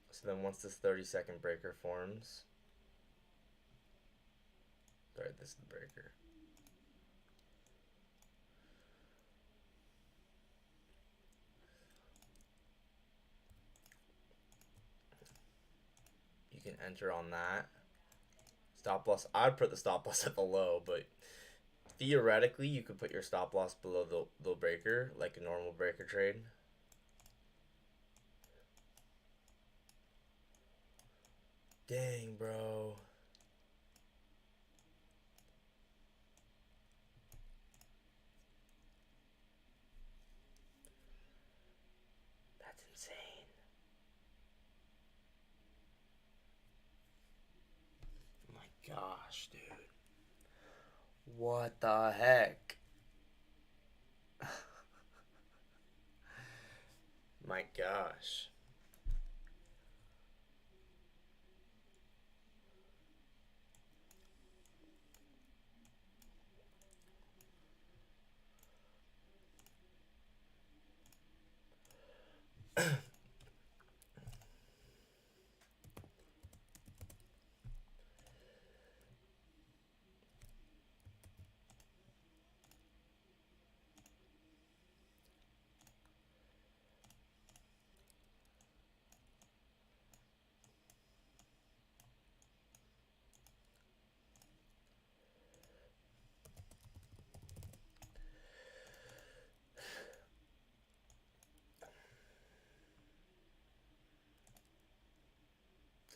So then once this 30-second breaker forms, alright, this is the breaker. You can enter on that. Stop loss, I'd put the stop loss at the low, but theoretically you could put your stop loss below the breaker, like a normal breaker trade. Dang, bro. That's insane. Oh my gosh, dude. What the heck? My gosh.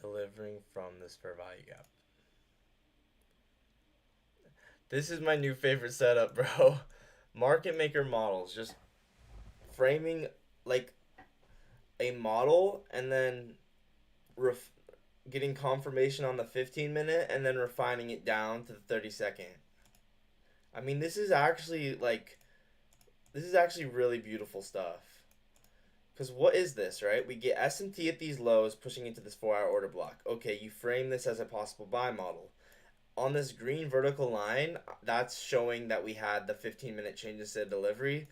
Delivering from this fair value gap. This is my new favorite setup, bro. Market maker models. Just framing like a model and then getting confirmation on the 15-minute and then refining it down to the 30-second. I mean, this is actually really beautiful stuff. Because what is this, right? We get S&T at these lows pushing into this 4-hour order block. Okay, you frame this as a possible buy model. On this green vertical line, that's showing that we had the 15-minute changes to delivery.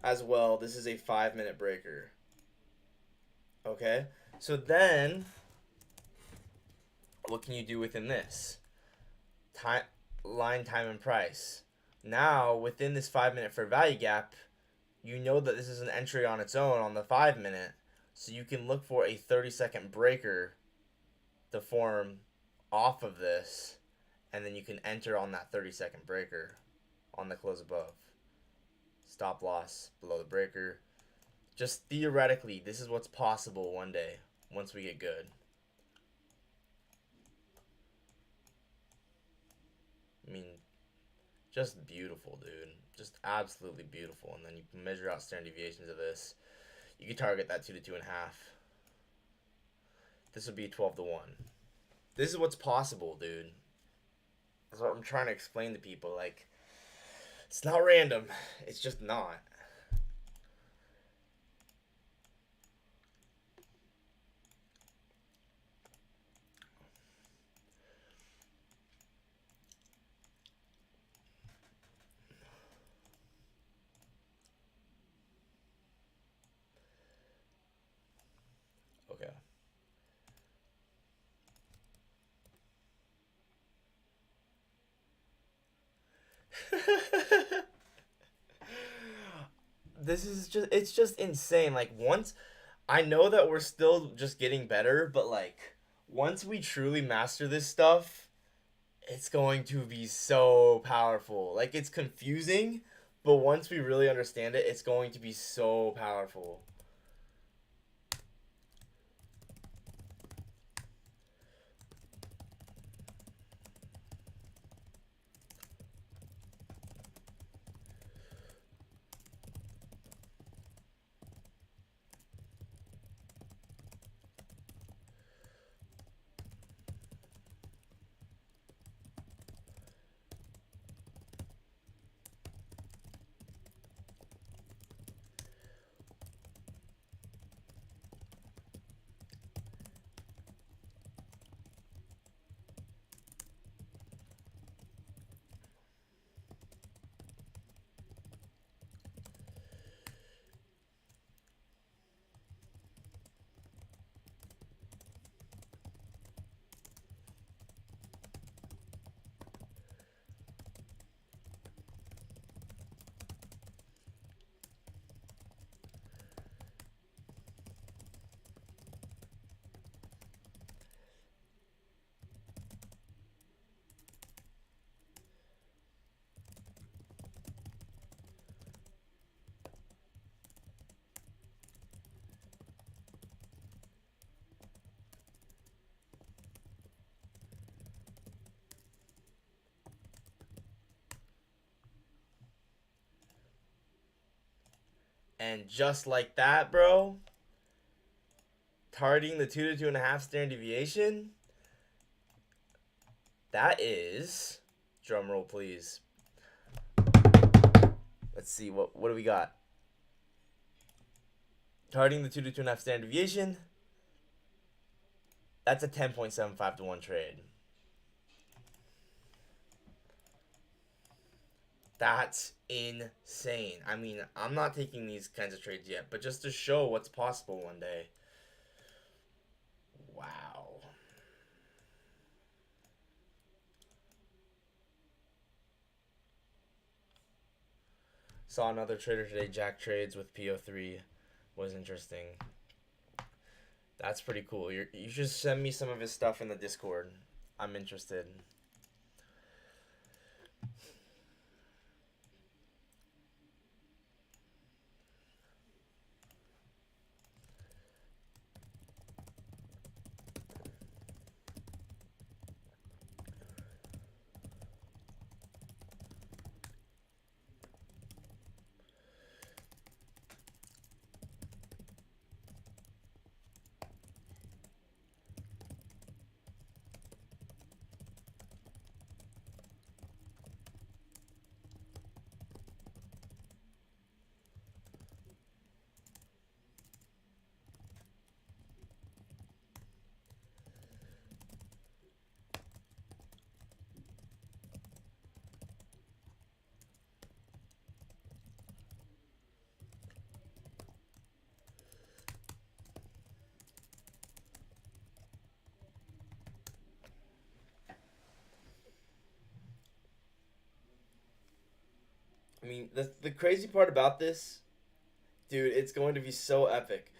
As well, this is a 5-minute breaker. Okay? So then, what can you do within this? Line, time, and price. Now, within this 5-minute fair value gap, you know that this is an entry on its own on the 5-minute, so you can look for a 30-second breaker to form off of this, and then you can enter on that 30-second breaker on the close above. Stop loss below the breaker. Just theoretically, this is what's possible one day once we get good. I mean, just beautiful, dude. Just absolutely beautiful. And then you can measure out standard deviations of this. You can target that 2 to 2.5. This would be 12 to 1. This is what's possible, dude. That's what I'm trying to explain to people. Like, it's not random. It's just not. Okay. It's just insane. Like, once I know that we're still just getting better, but like once we truly master this stuff, it's going to be so powerful. Like, it's confusing, but once we really understand it, it's going to be so powerful. And just like that, bro, targeting the 2 to 2.5 standard deviation, that is, drum roll please. Let's see, what do we got? Targeting the 2 to 2.5 standard deviation, that's a 10.75 to 1 trade. That's insane. I mean, I'm not taking these kinds of trades yet, but just to show what's possible one day. Wow. Saw another trader today, Jack Trades with PO3. Was interesting. That's pretty cool. You should send me some of his stuff in the Discord. I'm interested. I mean, the crazy part about this, dude, it's going to be so epic.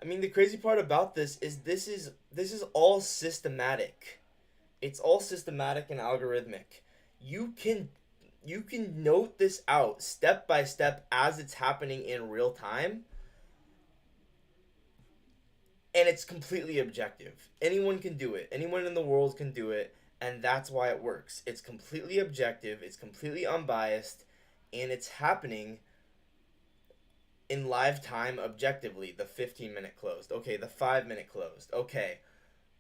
I mean, the crazy part about this is all systematic. It's all systematic and algorithmic. You can you can note this out step by step as it's happening in real time, and it's completely objective. Anyone can do it. Anyone in the world can do it, and that's why it works. It's completely objective, it's completely unbiased, and it's happening in live time objectively. The 15-minute closed. Okay, the 5-minute closed. Okay,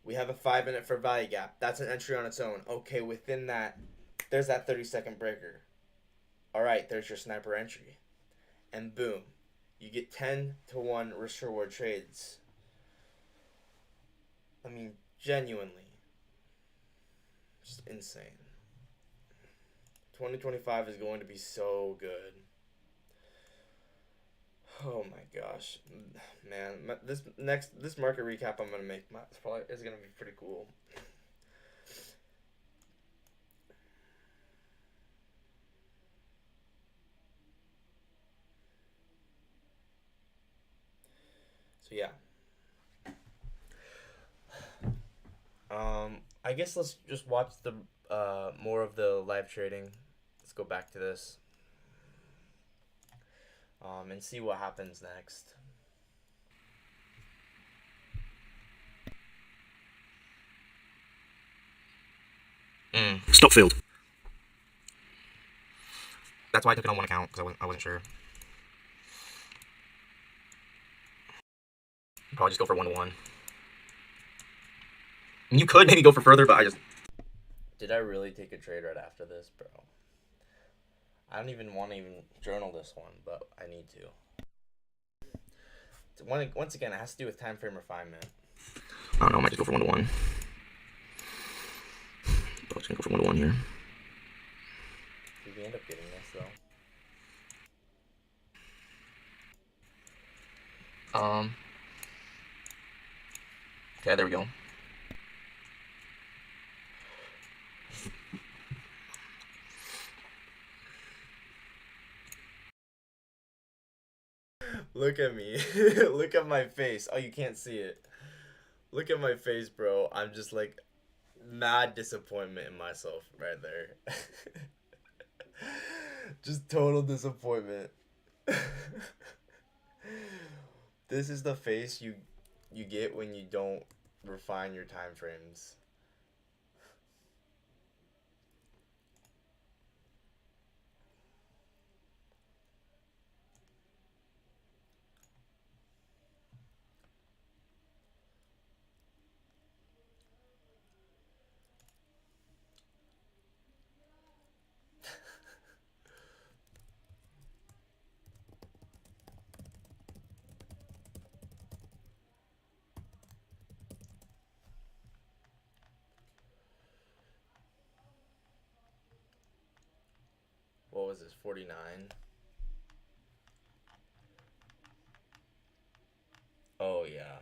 we have a 5-minute for value gap. That's an entry on its own. Okay, within that, there's that 30-second breaker. All right, there's your sniper entry. And boom, you get 10 to 1 risk reward trades. I mean, genuinely, just insane. 2025 is going to be so good. Oh my gosh, man! This market recap I'm gonna make is gonna be pretty cool. So yeah. I guess let's just watch the more of the live trading. Let's go back to this. And see what happens next. Stop field. That's why I took it on one account, because I wasn't sure. Probably just go for 1-to-1. You could maybe go for further, but I just... Did I really take a trade right after this, bro? I don't even want to even journal this one, but I need to. Once again, it has to do with time frame refinement. I don't know, I might just go for 1-to-1. I'm just gonna go for 1-to-1 here. Did we end up getting this, though? Okay, there we go. Look at me. Look at my face. Oh, you can't see it. Look at my face, bro. I'm just like mad disappointment in myself right there. Just total disappointment. This is the face you get when you don't refine your time frames. what was this, 49? Oh, yeah.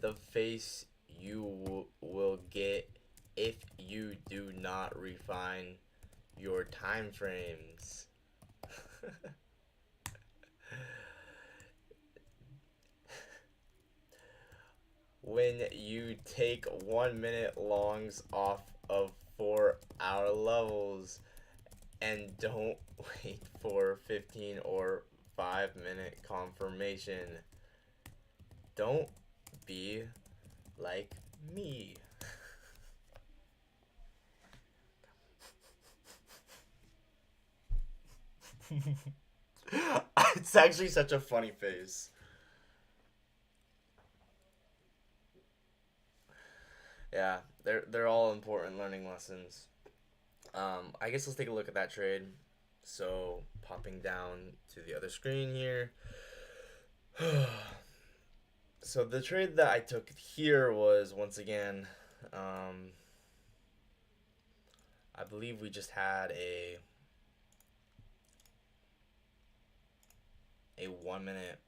The face you will get if you do not refine your time frames. When you take 1 minute longs off of 4 hour levels and don't wait for 15 or 5 minute confirmation. Don't be like me. It's actually such a funny face. Yeah, they're all important learning lessons. I guess let's take a look at that trade. So popping down to the other screen here. So the trade that I took here was once again, I believe we just had a 1 minute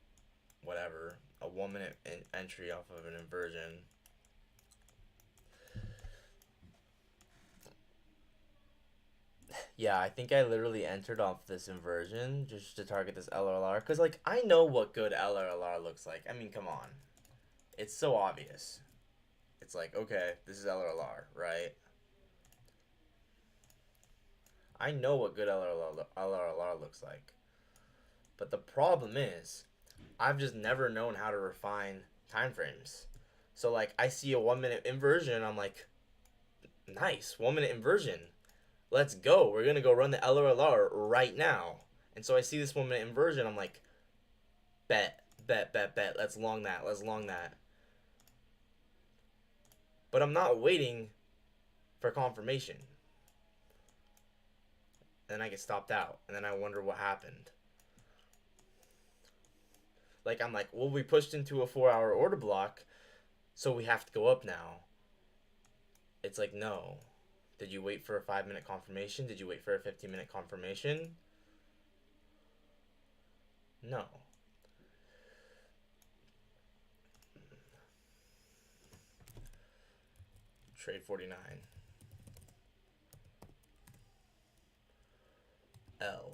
whatever, a 1 minute entry off of an inversion. Yeah, I think I literally entered off this inversion just to target this LRLR. Because, like, I know what good LRLR looks like. I mean, come on. It's so obvious. It's like, okay, this is LRLR, right? I know what good LRLR looks like. But the problem is, I've just never known how to refine time frames. So, like, I see a 1 minute inversion, and I'm like, nice, 1 minute inversion. Let's go. We're going to go run the LRLR right now. And so I see this 1 minute inversion. I'm like, bet. Let's long that. Let's long that. But I'm not waiting for confirmation. Then I get stopped out. And then I wonder what happened. Like, I'm like, well, we pushed into a 4 hour order block, so we have to go up now. It's like, no. Did you wait for a 5 minute confirmation? Did you wait for a 15-minute confirmation? No. Trade 49. L.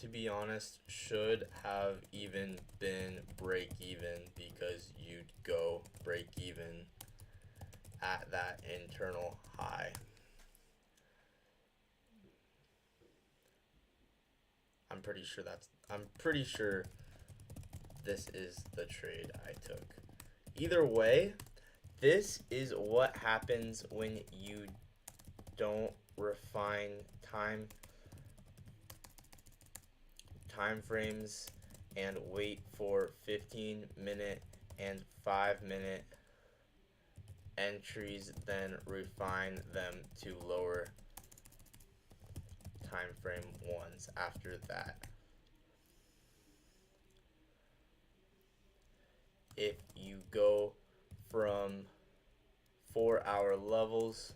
To be honest, should have even been break even because you'd go break even at that internal high. I'm pretty sure this is the trade I took. Either way, this is what happens when you don't refine time frames and wait for 15-minute and 5-minute entries, then refine them to lower time frame ones after that. If you go from 4 hour levels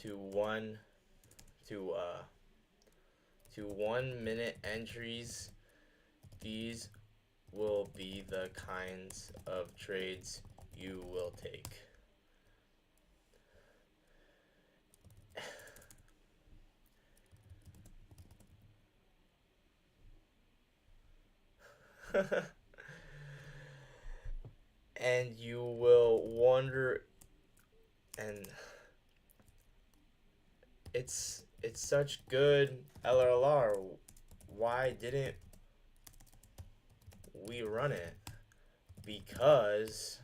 to 1 minute entries, these will be the kinds of trades you will take. And you will wonder, and it's such good LRLR. Why didn't we run it? Because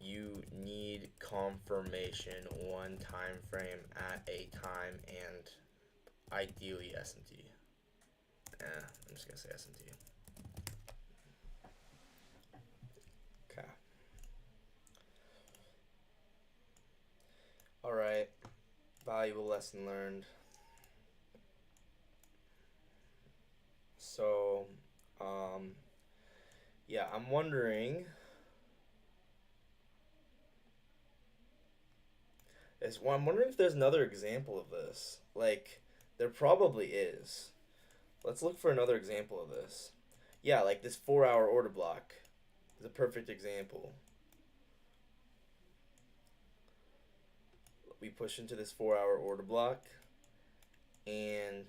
you need confirmation one time frame at a time, and ideally SMT. I'm just gonna say SMT. Okay. All right. Valuable lesson learned. So, um, yeah, I'm wondering. I'm wondering if there's another example of this. Like, there probably is. Let's look for another example of this. Yeah, like this 4-hour order block is a perfect example. We push into this 4-hour order block, and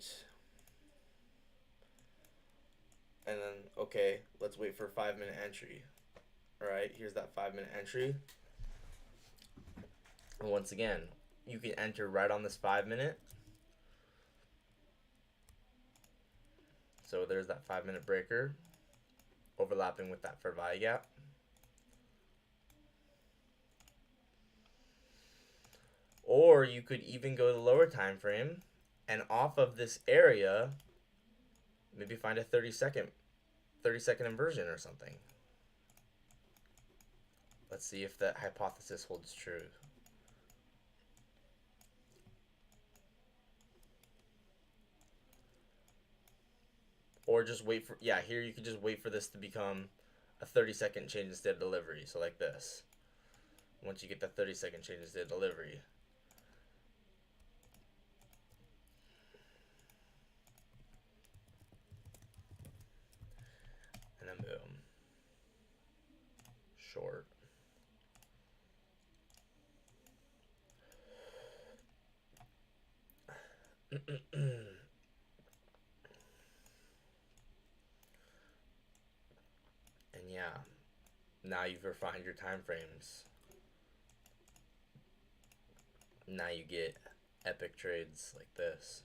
then okay, let's wait for a 5-minute entry. All right, here's that 5-minute entry. And once again, you can enter right on this 5-minute. So there's that 5-minute breaker overlapping with that fair value gap. Or you could even go to the lower time frame and off of this area, maybe find a 30-second inversion or something. Let's see if that hypothesis holds true. Or just wait for, yeah, here you could just wait for this to become a 30-second change in state of delivery. So like this. Once you get that 30-second change in state of delivery. And then boom. Short. And yeah, now you've refined your time frames. Now you get epic trades like this.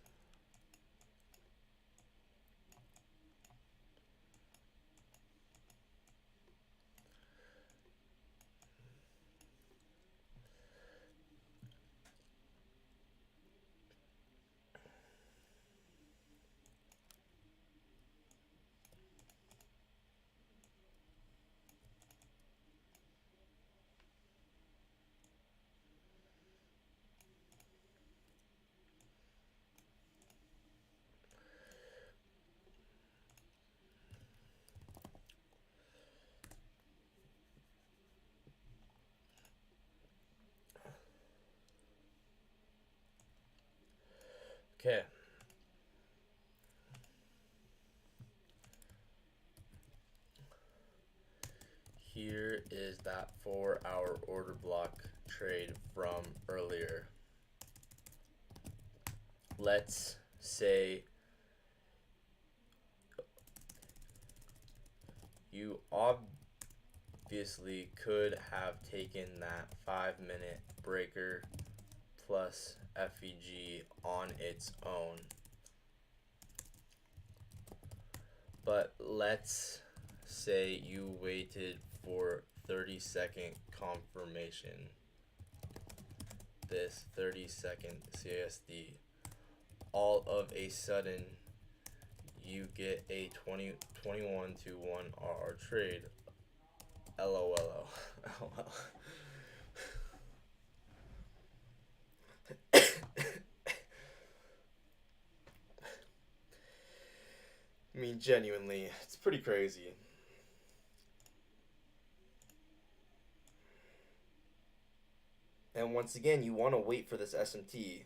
Okay. Here is that 4-hour order block trade from earlier. Let's say you obviously could have taken that 5-minute breaker plus FEG on its own. But let's say you waited for 30-second confirmation. This 30-second CASD. All of a sudden, you get a 21 to 1 RR trade. LOL. LOL. I mean, genuinely, it's pretty crazy. And once again, you want to wait for this SMT.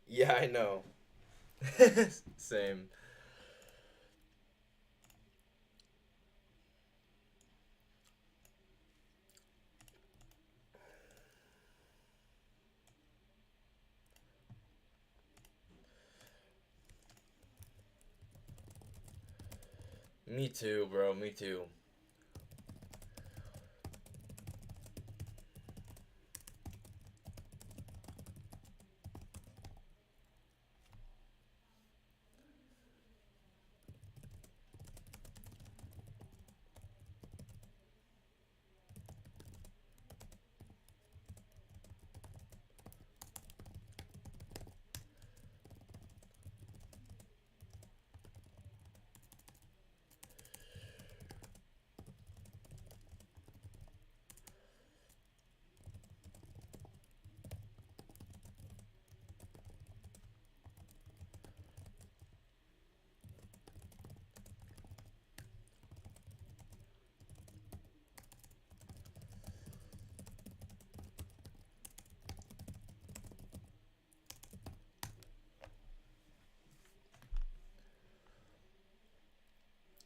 Yeah, I know. Same. Me too, bro. Me too.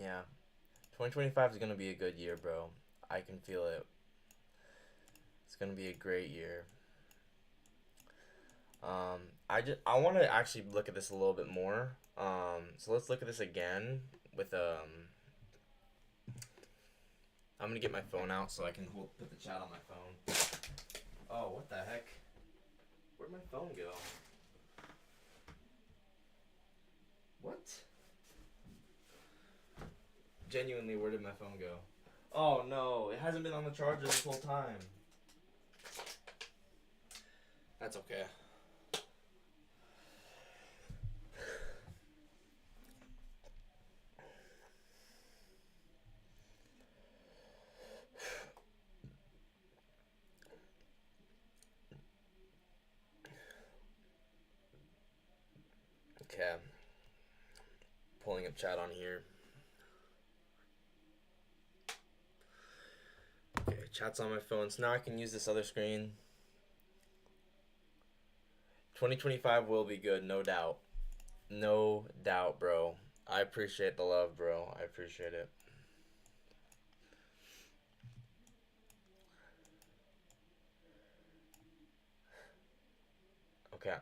Yeah. 2025 is going to be a good year, bro. I can feel it. It's going to be a great year. I want to actually look at this a little bit more. So let's look at this again with I'm gonna get my phone out so I can put the chat on my phone. Oh, what the heck? Where'd my phone go? What? Genuinely, where did my phone go? Oh no, it hasn't been on the charger this whole time. That's okay. Okay. Pulling up chat on here. Okay, chat's on my phone, so now I can use this other screen. 2025 will be good, no doubt. No doubt, bro. I appreciate the love, bro. I appreciate it. Okay.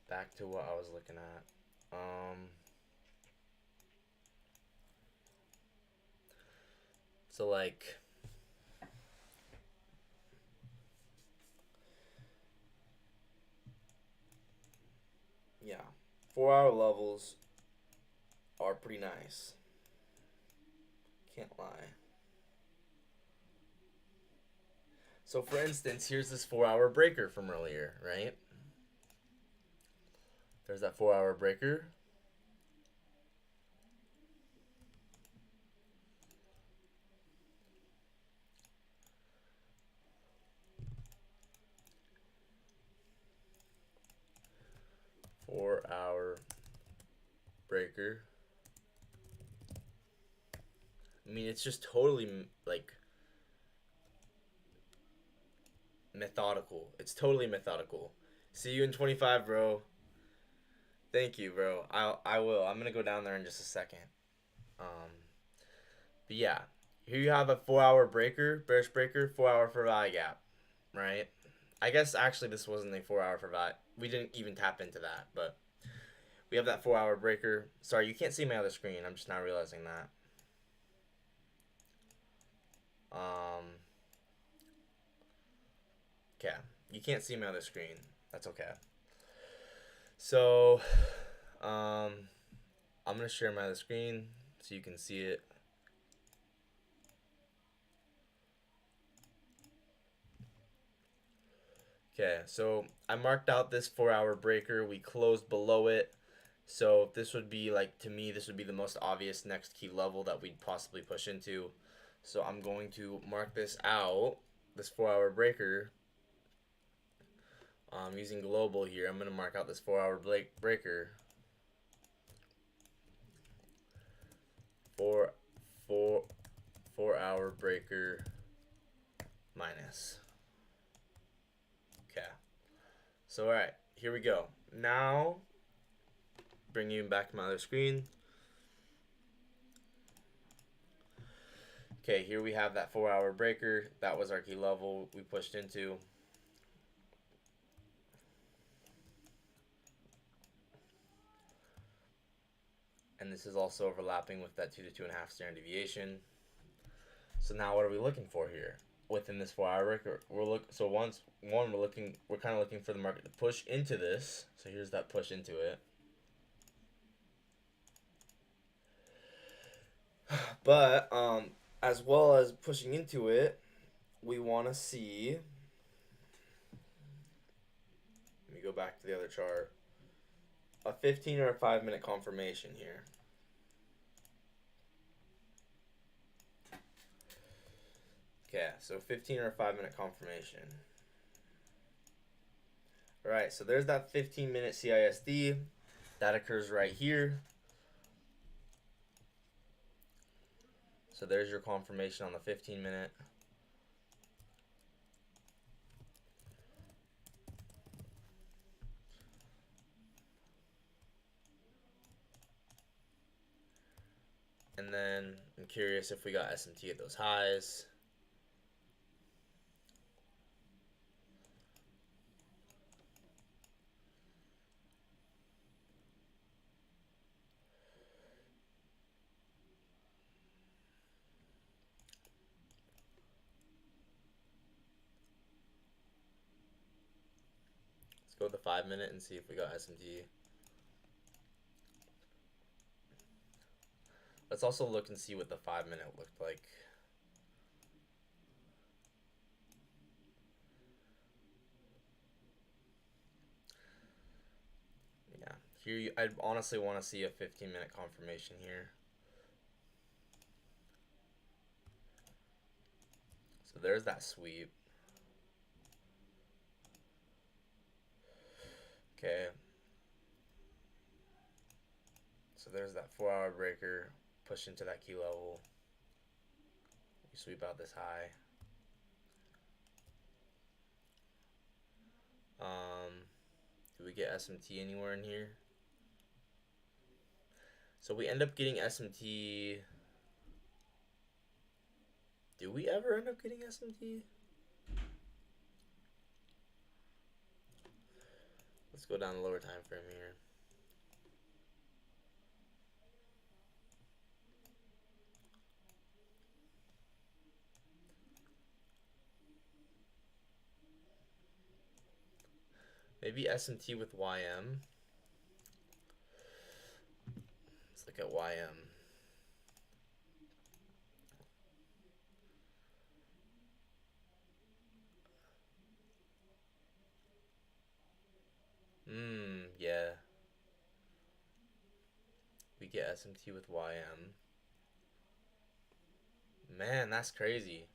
Back to what I was looking at. So like yeah, 4 hour levels are pretty nice. Can't lie. So for instance, here's this 4 hour breaker from earlier, right? There's that 4 hour breaker. Four-hour breaker. I mean, it's just totally like methodical. It's totally methodical. See you in 25, bro. Thank you, bro. I will. I'm gonna go down there in just a second. But yeah, here you have a 4 hour breaker, bearish breaker, 4 hour for value gap, right? I guess actually this wasn't a 4 hour for value. We didn't even tap into that, but we have that 4 hour breaker. Sorry, you can't see my other screen. I'm just not realizing that. Okay, you can't see my other screen. That's okay. So, I'm gonna share my other screen so you can see it. Okay, so I marked out this 4 hour breaker. We closed below it. So this would be like, to me, this would be the most obvious next key level that we'd possibly push into. So I'm going to mark this out, this 4 hour breaker. Using global here, I'm going to mark out this 4 hour breaker. Four hour breaker minus. Okay. So, all right, here we go. Now, bring you back to my other screen. Okay, here we have that 4 hour breaker. That was our key level we pushed into. And this is also overlapping with that 2 to 2.5 standard deviation. So now what are we looking for here? Within this 4 hour breaker, we're kind of looking for the market to push into this. So here's that push into it. But as well as pushing into it, we want to see, let me go back to the other chart, a 15 or a 5 minute confirmation here. Okay, so 15 or a 5 minute confirmation. All right, so there's that 15-minute CISD. That occurs right here. So there's your confirmation on the 15-minute. curious if we got SMT at those highs. Let's go with the 5 minute and see if we got SMT. Let's also look and see what the 5 minute looked like. Yeah, here I'd honestly want to see a 15-minute confirmation here. So there's that sweep. Okay. So there's that 4-hour breaker. Push into that key level. We sweep out this high. Do we get SMT anywhere in here? So we end up getting SMT. Do we ever end up getting SMT? Let's go down the lower time frame here. Maybe SMT with YM. Let's look at YM. Yeah. We get SMT with YM. Man, that's crazy.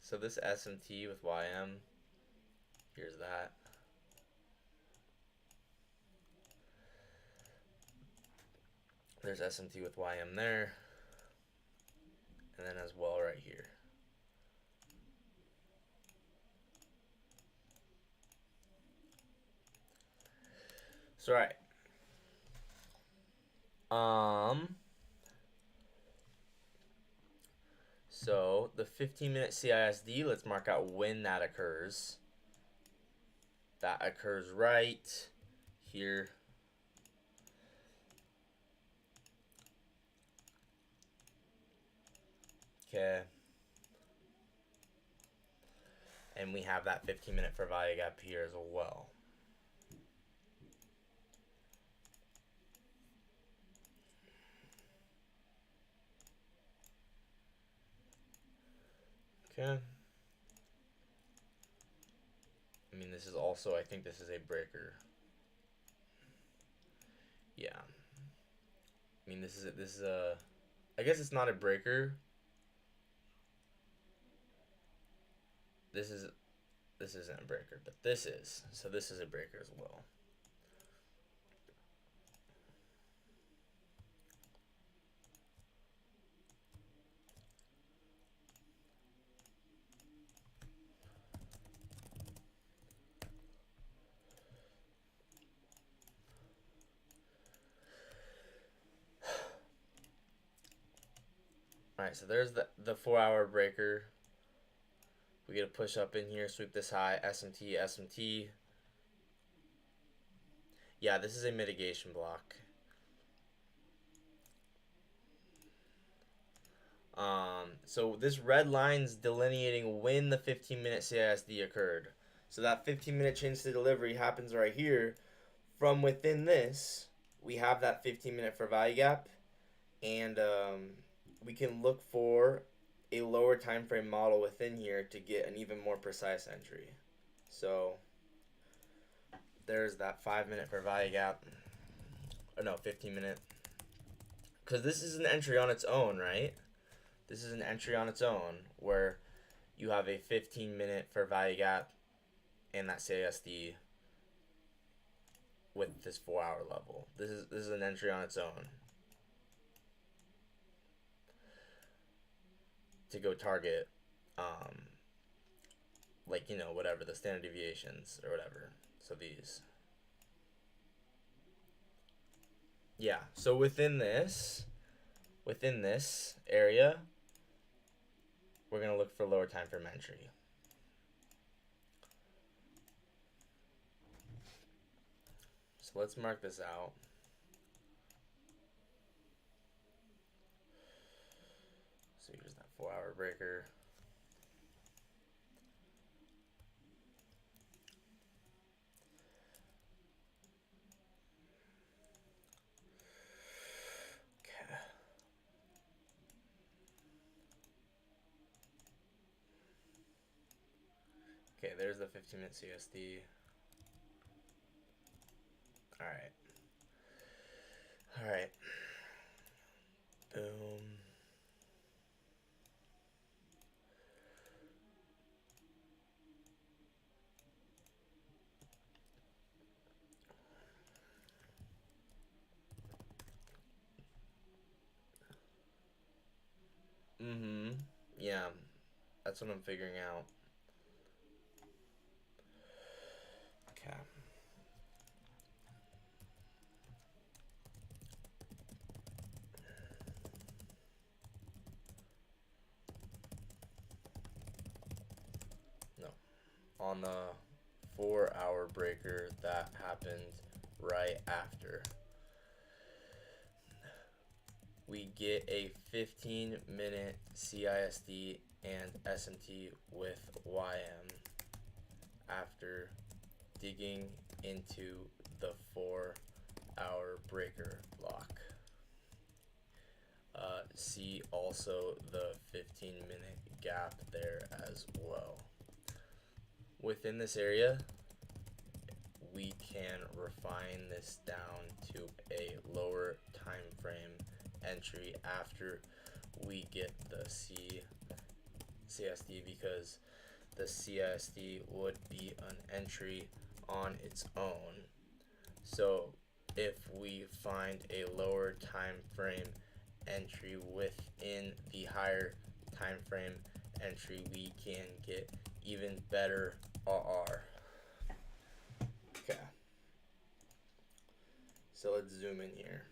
So this SMT with YM, here's that. There's SMT with YM there. And then as well right here. So right. So the 15-minute CISD, let's mark out when that occurs. That occurs right here. Okay. And we have that 15-minute for value gap here as well. Okay. I mean, this is also, I think this is a breaker. Yeah. I mean, this is a, I guess it's not a breaker. This isn't a breaker, but this is. So this is a breaker as well. Alright, so there's the 4-hour breaker. We get a push up in here, sweep this high, SMT, SMT. Yeah, this is a mitigation block. So this red line's delineating when the 15-minute CISD occurred. So that 15-minute change to delivery happens right here. From within this, we have that 15-minute for value gap, and we can look for a lower time frame model within here to get an even more precise entry. So there's that 5-minute for value gap. Or no, 15-minute. Because this is an entry on its own, right? This is an entry on its own where you have a 15-minute for value gap and that CISD with this 4-hour level. This is an entry on its own to go target, like, you know, whatever the standard deviations or whatever. So these. Yeah. So within this, Within this area, we're going to look for lower time frame entry. So let's mark this out. So here's that 4-hour breaker. Okay, there's the 15-minute CSD. Alright. Alright. Boom. Yeah, that's what I'm figuring out. Okay. No. On the 4-hour breaker, that happened right after. We get a 15-minute CISD and SMT with YM after digging into the 4-hour breaker block. See also the 15-minute gap there as well. Within this area, we can refine this down to a lower time frame entry after we get the CSD, because the CSD would be an entry on its own. So if we find a lower time frame entry within the higher time frame entry, we can get even better RR. Okay. So let's zoom in here.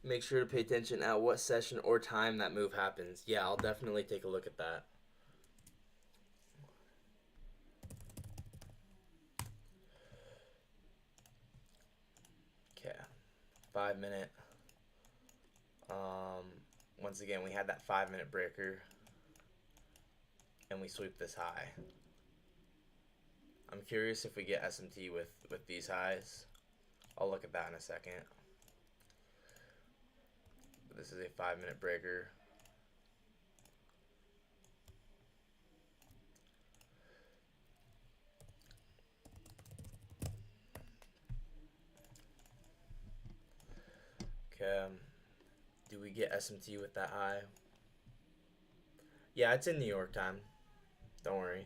Make sure to pay attention at what session or time that move happens. Yeah, I'll definitely take a look at that. Okay, 5-minute. Once again, we had that 5-minute breaker, and we sweep this high. I'm curious if we get SMT with these highs. I'll look at that in a second. This is a 5-minute breaker. Okay. Do we get SMT with that high? Yeah, it's in New York time. Don't worry.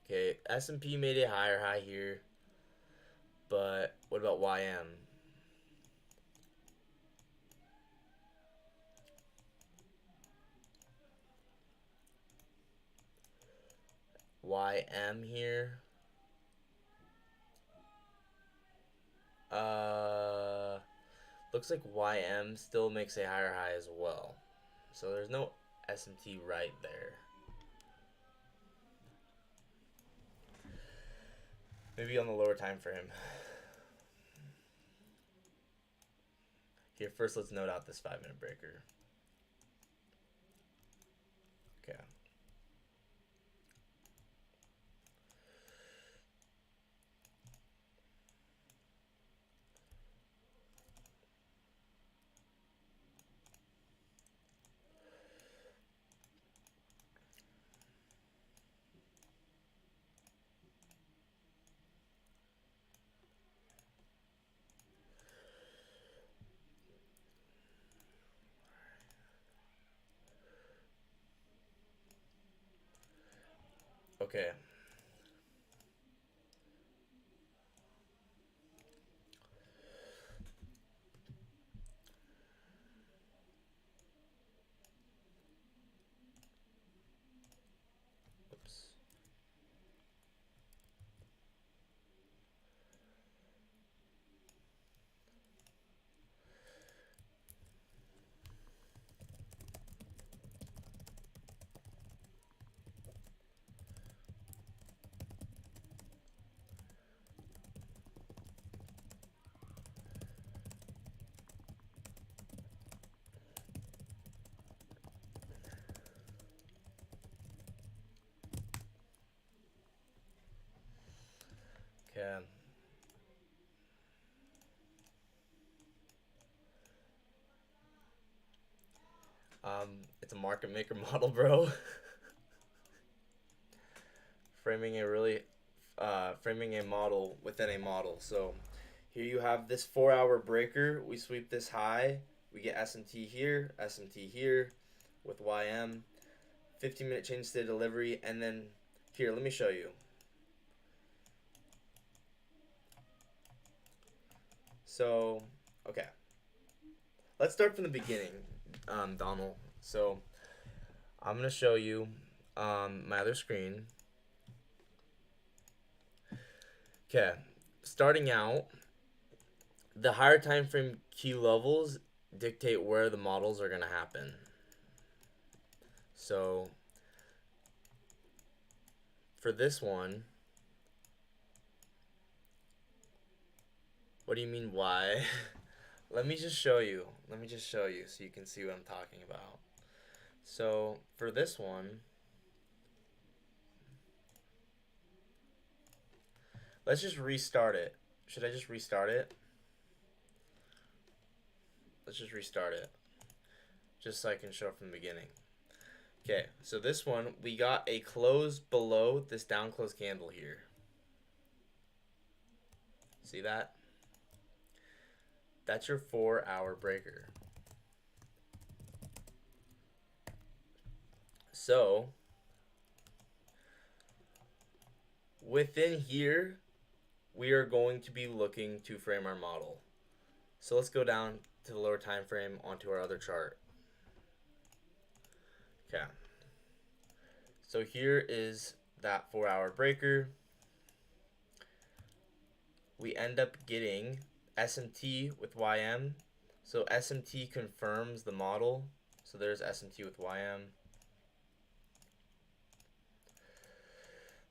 Okay, S&P made a higher high here, but what about YM? YM here. Looks like YM still makes a higher high as well. So there's no SMT right there. Maybe on the lower time frame. Here, first let's note out this 5-minute breaker. Okay. Okay. Oops. Okay. It's a market maker model, bro. framing a really, framing a model within a model. So here you have this 4-hour breaker. We sweep this high. We get SMT here, with YM. 15-minute change state delivery, and then here, let me show you. So, okay. Let's start from the beginning, Donald. So, I'm going to show you my other screen. Okay. Starting out, the higher time frame key levels dictate where the models are going to happen. So, for this one, what do you mean why? Let me just show you. Let me just show you so you can see what I'm talking about. So, for this one, let's just restart it. Should I just restart it? Let's just restart it. Just so I can show it from the beginning. Okay, so this one, we got a close below this down close candle here. See that? That's your 4-hour breaker. So, within here, we are going to be looking to frame our model. So let's go down to the lower time frame onto our other chart. Okay. So here is that 4-hour breaker. We end up getting SMT with YM. So SMT confirms the model. So there's SMT with YM.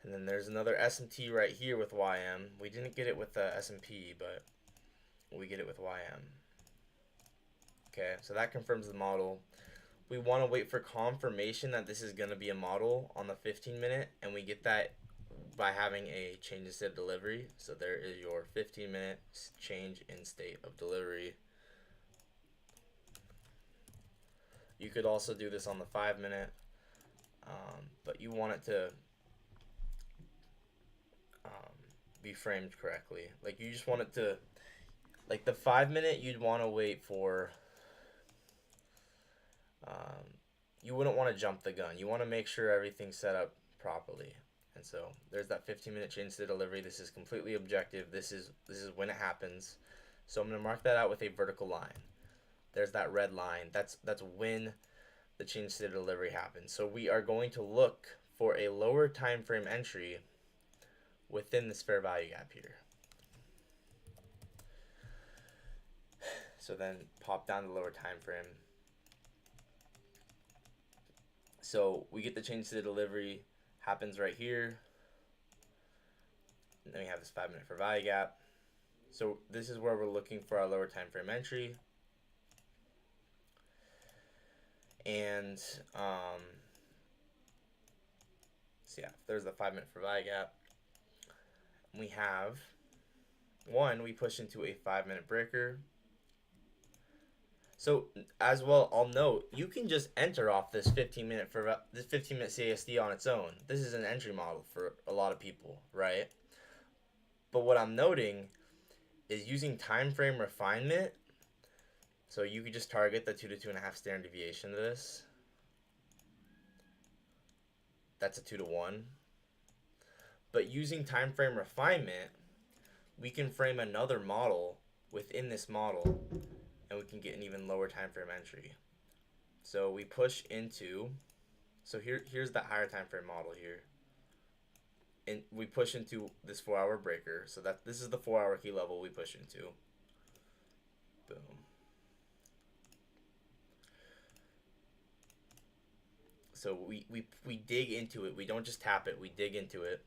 And then there's another SMT right here with YM. We didn't get it with the SMP, but we get it with YM. Okay, so that confirms the model. We want to wait for confirmation that this is going to be a model on the 15-minute, and we get that by having a change in state of delivery. So there is your 15-minute change in state of delivery. You could also do this on the 5-minute, but you want it to be framed correctly. Like you just want it to, like the 5-minute, you'd want to wait for. You wouldn't want to jump the gun. You want to make sure everything's set up properly. And so there's that 15-minute change to delivery. This is completely objective. This is when it happens. So I'm going to mark that out with a vertical line. There's that red line. That's when the change to delivery happens. So we are going to look for a lower time frame entry within this fair value gap here. So then pop down the lower time frame. So we get the change to the delivery happens right here. And then we have this 5-minute fair value gap. So this is where we're looking for our lower time frame entry. And so yeah, there's the 5-minute fair value gap. We have one, we push into a 5-minute breaker. So as well, I'll note you can just enter off this 15-minute CASD on its own. This is an entry model for a lot of people, right? But what I'm noting is using time frame refinement. So you could just target the 2 to 2.5 standard deviation to this. That's a 2 to 1. But using time frame refinement, we can frame another model within this model, and we can get an even lower time frame entry. So we push into, so here's the higher time frame model here. And we push into this 4-hour breaker. So that this is the 4-hour key level we push into. Boom. So we dig into it. We don't just tap it. We dig into it.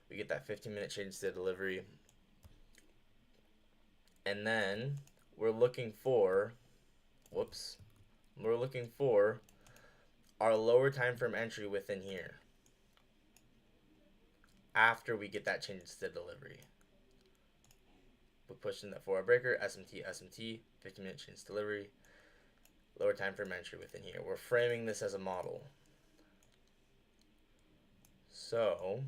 We get that 15-minute change to delivery. And then we're looking for, we're looking for our lower time frame entry within here after we get that change to delivery. We push in that 4-hour breaker, SMT, 15-minute change delivery, lower time frame entry within here. We're framing this as a model. So,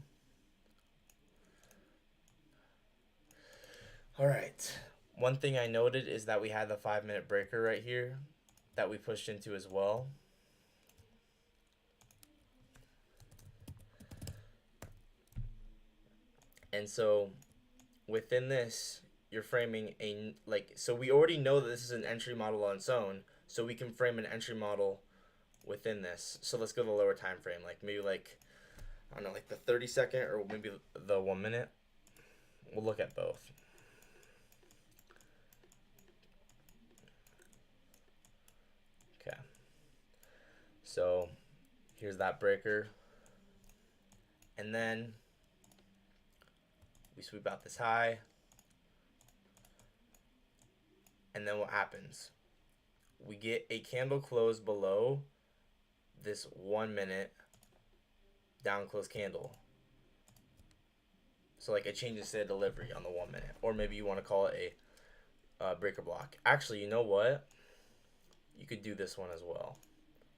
all right. One thing I noted is that we had the 5-minute breaker right here that we pushed into as well. And so within this, you're framing a, like, so we already know that this is an entry model on its own, so we can frame an entry model within this. So let's go to the lower time frame, like maybe like, I don't know, like the 30-second or maybe the 1 minute. We'll look at both. Okay. So here's that breaker. And then we sweep out this high. And then what happens? We get a candle close below this 1 minute down close candle. So like it changes to a delivery on the 1 minute. Or maybe you want to call it a breaker block. Actually, you know what? You could do this one as well.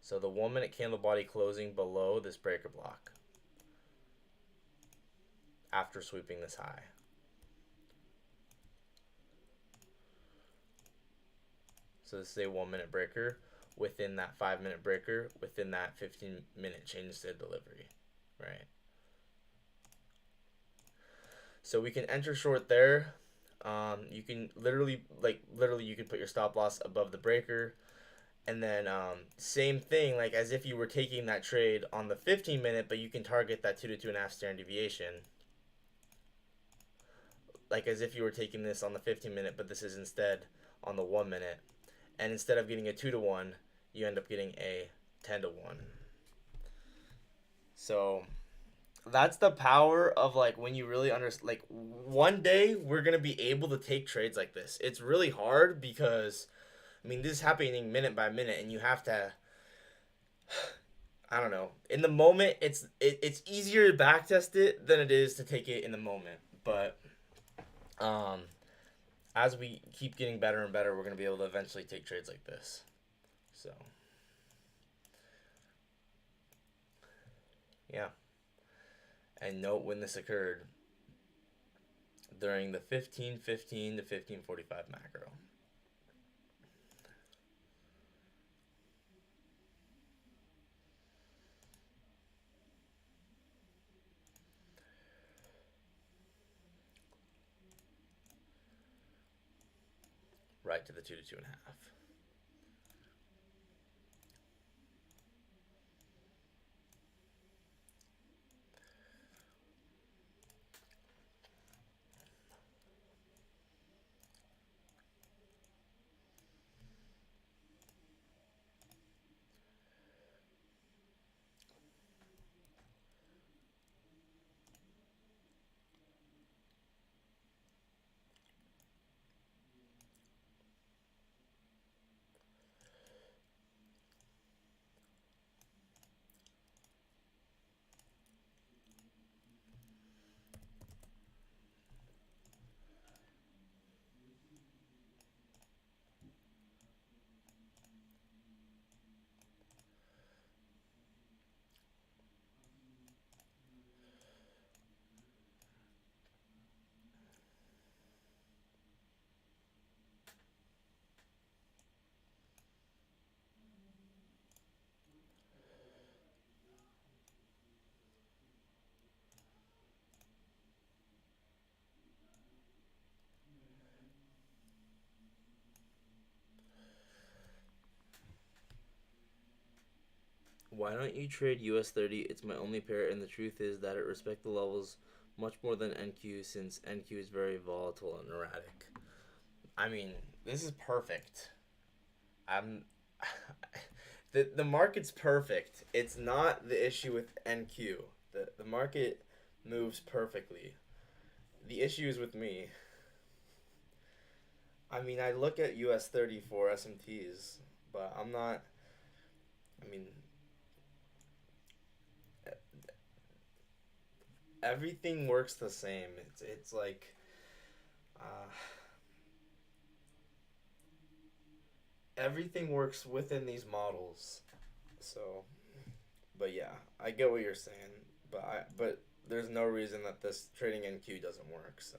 So the 1 minute candle body closing below this breaker block after sweeping this high. So this is a 1 minute breaker within that 5-minute breaker within that 15-minute change to delivery, right? So we can enter short there. You can literally you can put your stop loss above the breaker. And then same thing, like as if you were taking that trade on the 15-minute, but you can target that 2 to 2.5 standard deviation. Like as if you were taking this on the 15-minute, but this is instead on the 1 minute. And instead of getting a 2 to 1, you end up getting a 10 to 1. So that's the power of like when you really understand. Like one day we're gonna be able to take trades like this. It's really hard because I mean, this is happening minute by minute, and you have to. I don't know. In the moment, it's easier to backtest it than it is to take it in the moment. But as we keep getting better and better, we're gonna be able to eventually take trades like this. So yeah. And note when this occurred during the 15:15 to 15:45 macro. Right to the 2 to 2.5. Why don't you trade US30? It's my only pair, and the truth is that it respects the levels much more than NQ since NQ is very volatile and erratic. I mean, this is perfect. I'm the market's perfect. It's not the issue with NQ. The market moves perfectly. The issue is with me. I mean, I look at US30 for SMTs, but I'm not. I mean, everything works the same. It's like uh, everything works within these models. So, but yeah, I get what you're saying. But there's no reason that this trading NQ doesn't work. So.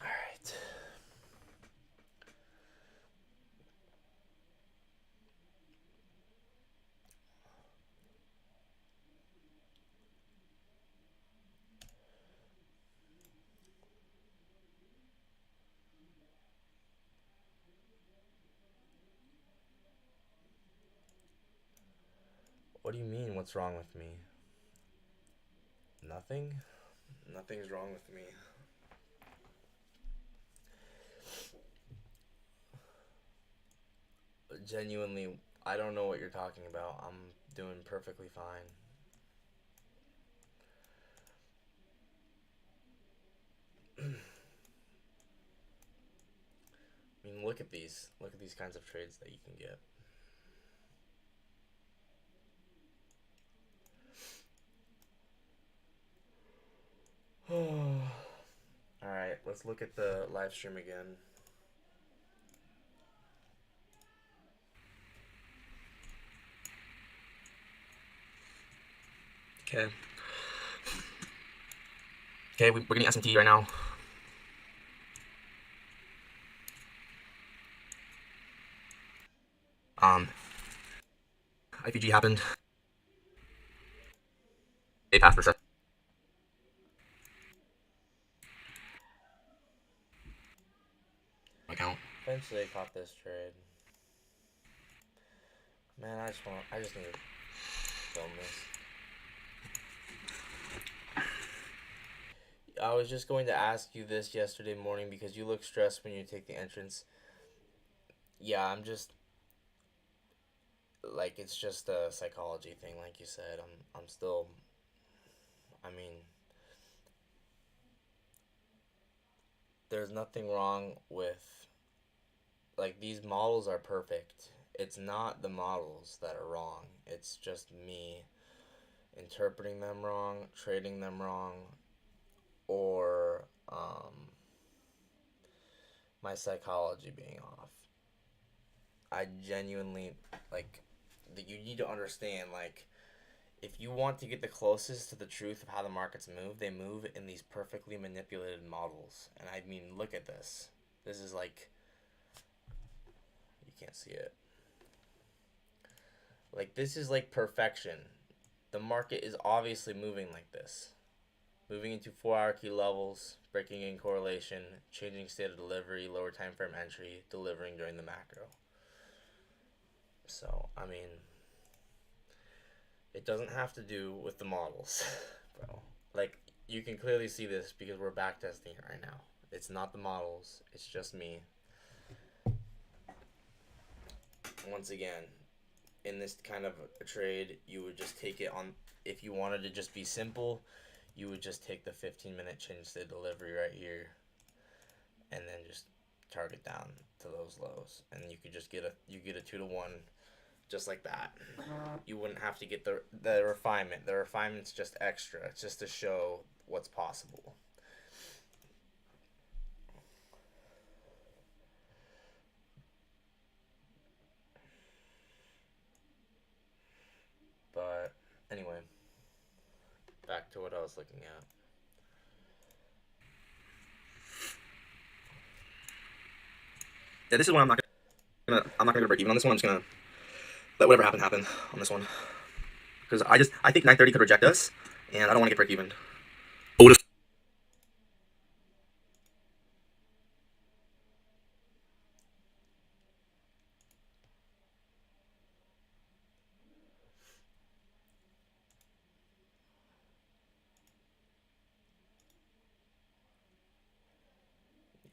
All right. What do you mean? What's wrong with me? Nothing. Nothing's wrong with me. Genuinely, I don't know what you're talking about. I'm doing perfectly fine. I mean, look at these. Look at these kinds of trades that you can get. All right, let's look at the live stream again. Okay. Okay, we're getting SMT right now. IPG happened. They passed for account. Eventually, I caught this trade. Man, I just need to film this. I was just going to ask you this yesterday morning because you look stressed when you take the entrance. Yeah, I'm just like it's just a psychology thing, like you said. I'm still. I mean, there's nothing wrong with like these models are perfect. It's not the models that are wrong. It's just me interpreting them wrong, trading them wrong, or my psychology being off. I genuinely like you need to understand like if you want to get the closest to the truth of how the markets move, they move in these perfectly manipulated models. And I mean, look at this. This is like you can't see it. Like this is like perfection. The market is obviously moving like this. Moving into 4-hour key levels, breaking in correlation, changing state of delivery, lower time frame entry, delivering during the macro. So, I mean, it doesn't have to do with the models, bro. Like, you can clearly see this because we're backtesting it right now. It's not the models, it's just me. Once again, in this kind of a trade, you would just take it on. If you wanted to just be simple, you would just take the 15-minute change to delivery right here, and then just target down to those lows, and you could just get a 2-to-1, just like that. You wouldn't have to get the refinement. The refinement's just extra. It's just to show what's possible. Anyway, back to what I was looking at. Yeah, this is one I'm not gonna break even on this one. I'm just gonna let whatever happen on this one because I think 930 could reject us, and I don't want to get break even. Oh,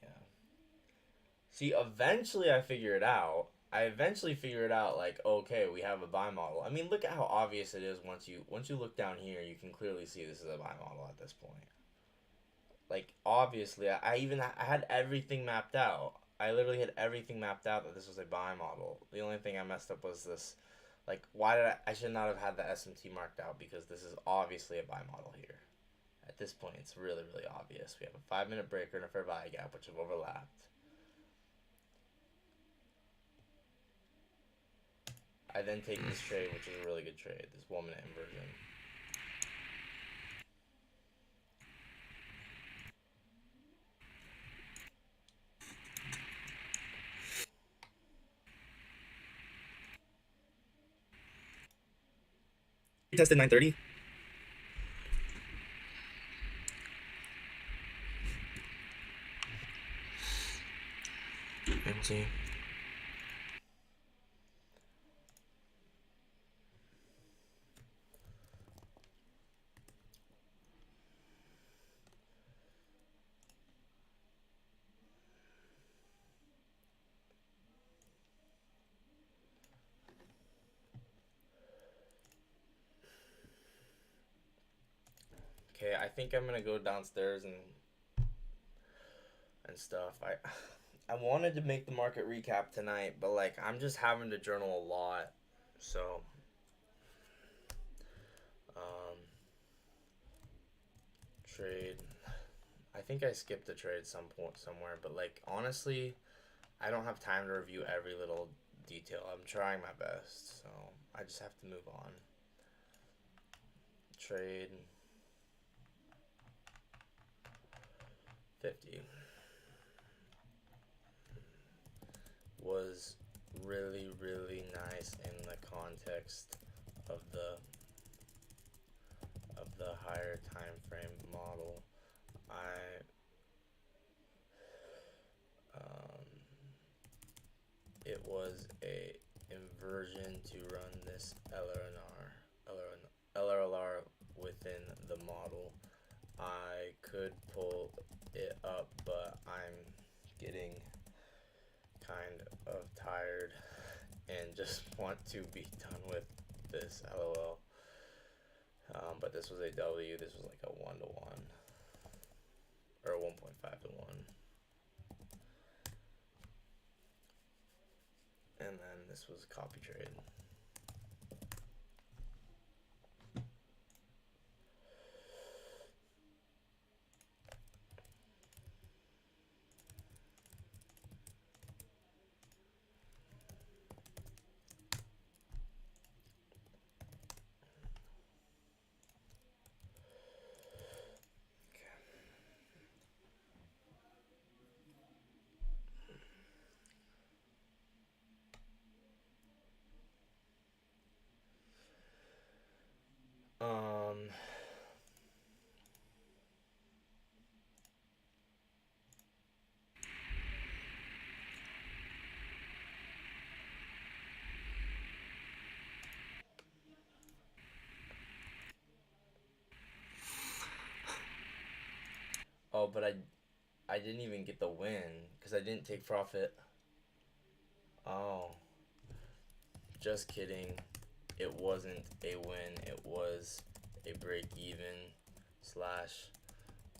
Yeah. See, eventually I figure it out. I eventually figured out like, okay, we have a buy model. I mean, look at how obvious it is once you look down here, you can clearly see this is a buy model at this point. Like obviously, I had everything mapped out. I literally had everything mapped out that this was a buy model. The only thing I messed up was this. Like, why did I should not have had the SMT marked out because this is obviously a buy model here. At this point, it's really, really obvious. We have a 5-minute breaker and a fair value gap, which have overlapped. I then take this trade, which is a really good trade, this 1-minute inversion. tested 930. Okay, we'll see. Okay, I think I'm gonna go downstairs and stuff. I wanted to make the market recap tonight, but like I'm just having to journal a lot, so um, trade. I think I skipped a trade some point somewhere, but like honestly, I don't have time to review every little detail. I'm trying my best, so I just have to move on. Trade 50 was really, really nice in the context of the higher time frame model. I it was a inversion to run this LRLR within the model. I could pull it up, but I'm getting kind of tired and just want to be done with this. LOL. But this was a W. This was like a 1-to-1 or a 1.5-to-1. And then this was a copy trade. Um, oh, but I didn't even get the win because I didn't take profit. Oh, just kidding. It wasn't a win. It was a break even slash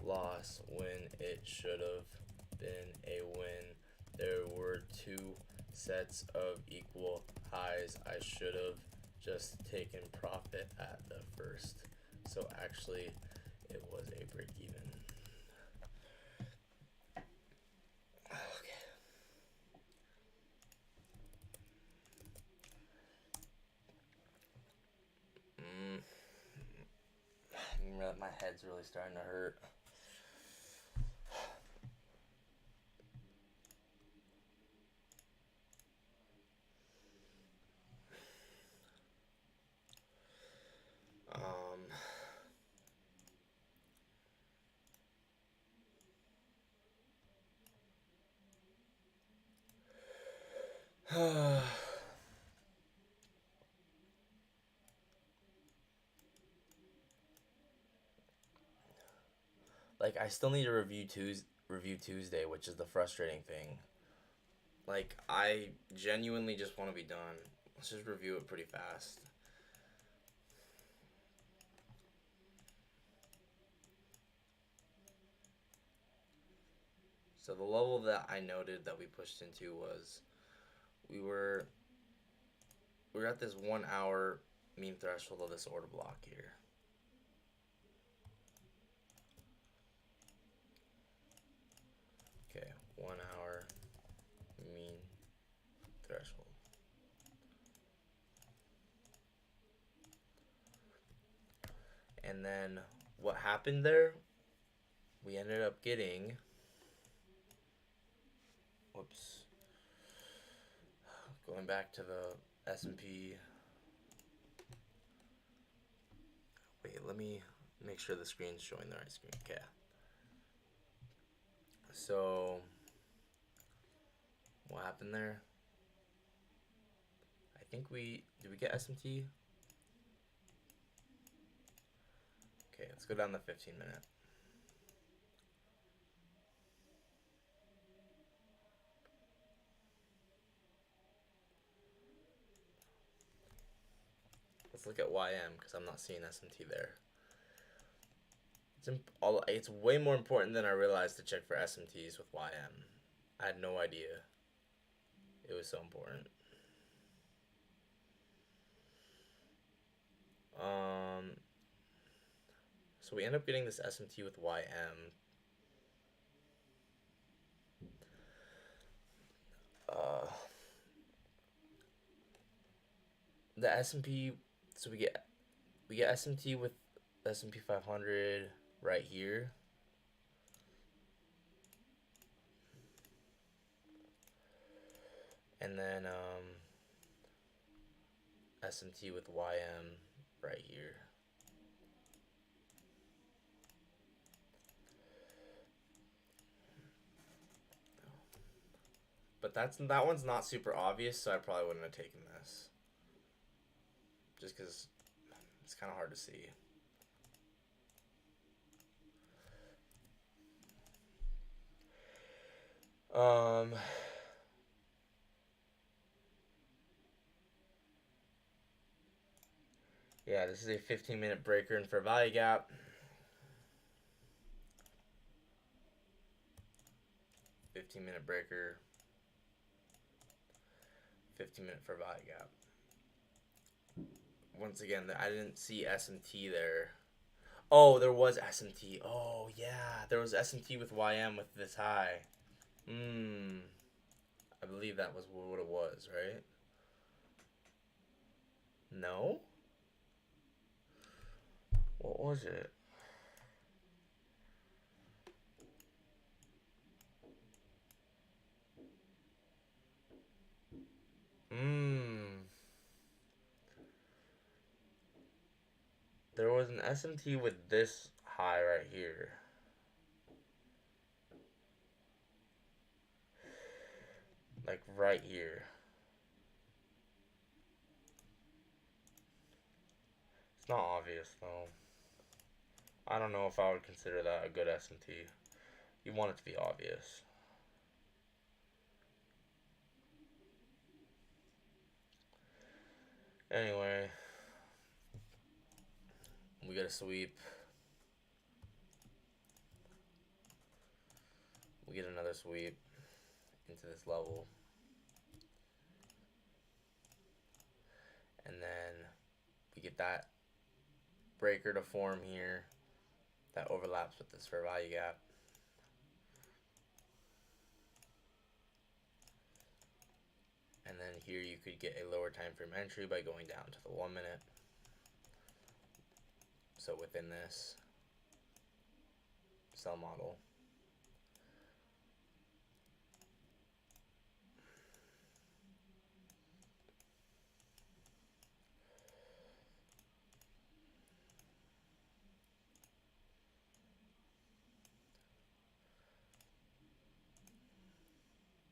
loss when it should have been a win. There were two sets of equal highs. I should have just taken profit at the first. So actually, it was a break even. Okay. My head's really starting to hurt. Like, I still need to review Tuesday, which is the frustrating thing. Like, I genuinely just want to be done. Let's just review it pretty fast. So the level that I noted that we pushed into was we were at this 1 hour mean threshold of this order block here. Okay, 1 hour mean threshold. And then what happened there? We ended up getting, whoops, going back to the S&P. Wait, let me make sure the screen's showing the right screen. Okay. So what happened there? I think did we get SMT? Okay, let's go down the 15-minute. Let's look at YM because I'm not seeing SMT there. It's way more important than I realized to check for SMTs with YM. I had no idea it was so important. So we end up getting this SMT with YM. The S&P, so we get SMT with the S&P 500 right here. And then SMT with YM right here. But that one's not super obvious, so I probably wouldn't have taken this. Just because it's kind of hard to see. Yeah, this is a 15-minute breaker in fair value gap. 15-minute breaker. 15-minute fair value gap. Once again, I didn't see SMT there. Oh, there was SMT. Oh, yeah. There was SMT with YM with this high. I believe that was what it was, right? No? What was it? There was an SMT with this high right here. Like right here. It's not obvious though. I don't know if I would consider that a good SMT. You want it to be obvious. Anyway, we get a sweep. We get another sweep into this level. And then we get that breaker to form here that overlaps with this fair value gap. And then here you could get a lower time frame entry by going down to the 1 minute. So within this, cell model.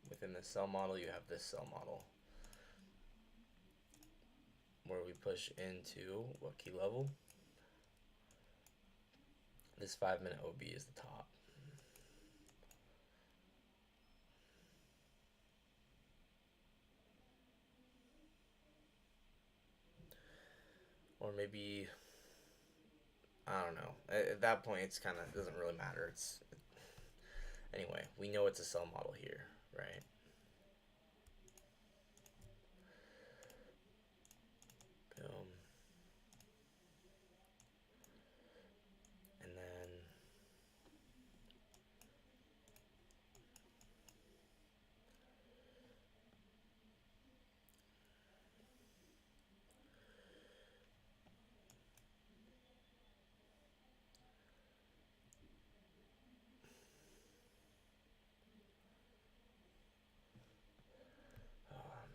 Within the cell model, you have this cell model where we push into what key level? This 5-minute OB is the top. Or maybe, I don't know. At that point, it's kind of doesn't really matter. Anyway, we know it's a cell model here, right? Boom. And then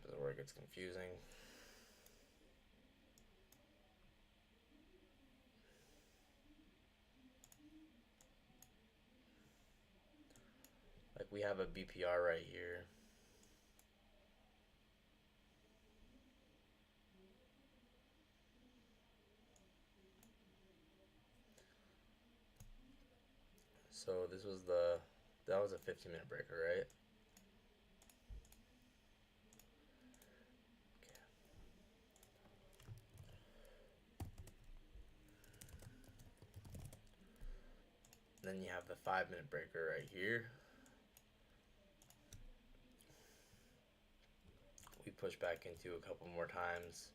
this is where it gets confusing. Like we have a BPR right here. So that was a 15-minute breaker, right? Then you have the 5-minute breaker right here. We push back into a couple more times.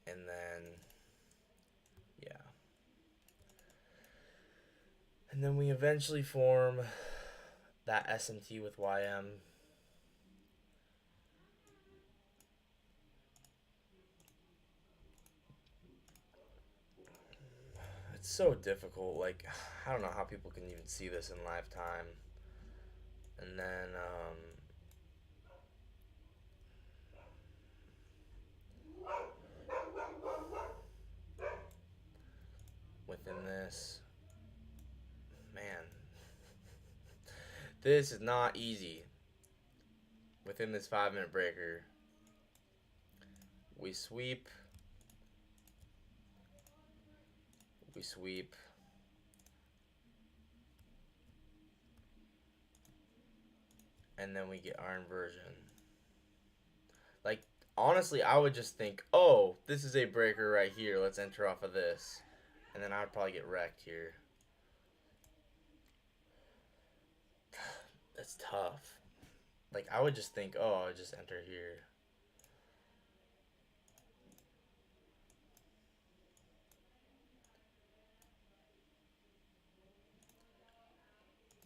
And then, yeah. And then we eventually form that SMT with YM. It's so difficult. Like, I don't know how people can even see this in lifetime. And then, within this, man, this is not easy. Within this 5-minute breaker, we sweep, and then we get our inversion. Like, honestly, I would just think, oh, this is a breaker right here. Let's enter off of this. And then I would probably get wrecked here. That's tough. Like, I would just think, oh, I'll just enter here.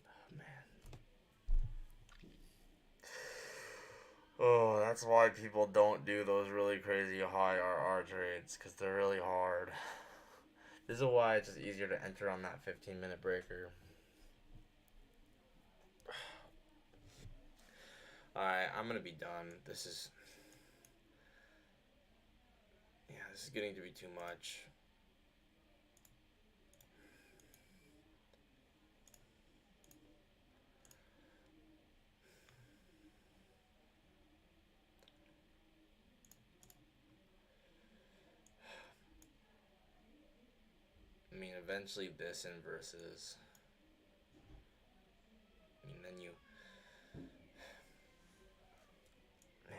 Oh, man. Oh, that's why people don't do those really crazy high RR trades, because they're really hard. This is why it's just easier to enter on that 15-minute breaker. Alright, I'm going to be done. This is getting to be too much. I mean, eventually this inverses. I mean, then you... Yeah.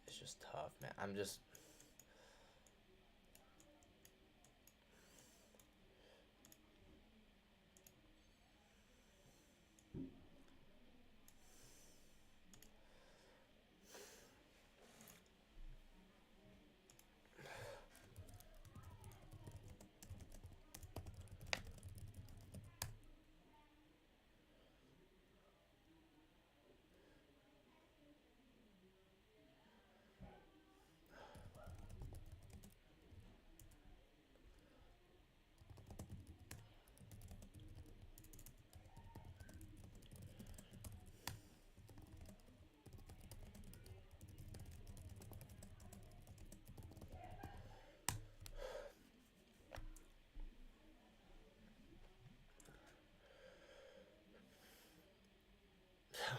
It's just tough, man. I'm just...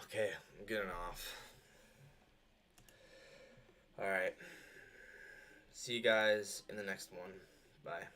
Okay, I'm getting off. Alright. See you guys in the next one. Bye.